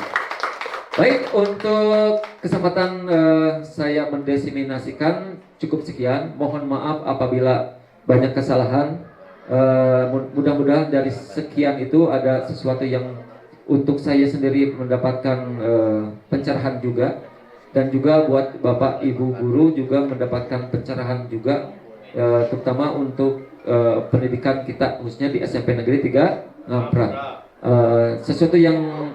Baik, untuk kesempatan saya mendiseminasikan cukup sekian. Mohon maaf apabila banyak kesalahan. Mudah-mudahan dari sekian itu ada sesuatu yang untuk saya sendiri mendapatkan pencerahan juga, dan juga buat Bapak Ibu guru juga mendapatkan pencerahan juga, terutama untuk pendidikan kita khususnya di SMP Negeri 3 Ngamprak. Sesuatu yang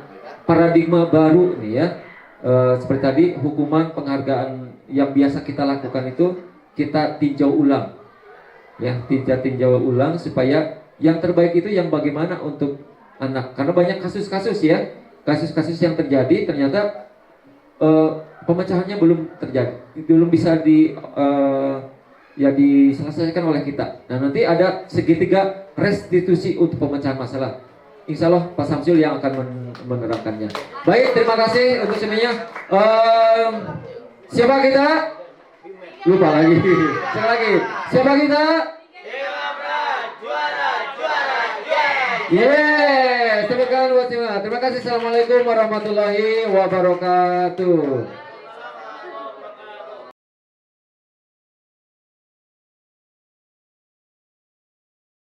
paradigma baru nih ya, seperti tadi hukuman, penghargaan yang biasa kita lakukan itu kita tinjau ulang ya, tinjau ulang supaya yang terbaik itu yang bagaimana untuk anak. Karena banyak kasus-kasus ya, kasus-kasus yang terjadi ternyata pemecahannya belum terjadi, belum bisa diselesaikan oleh kita. Nah nanti ada segitiga restitusi untuk pemecahan masalah. Insya Allah Pak Samsul yang akan menerangkannya. Baik, terima kasih untuk semuanya. Siapa kita? Lupa lagi. Sekali lagi. Siapa kita? Juara. Yes. Terima kasih. kasih. Assalamualaikum warahmatullahi wabarakatuh.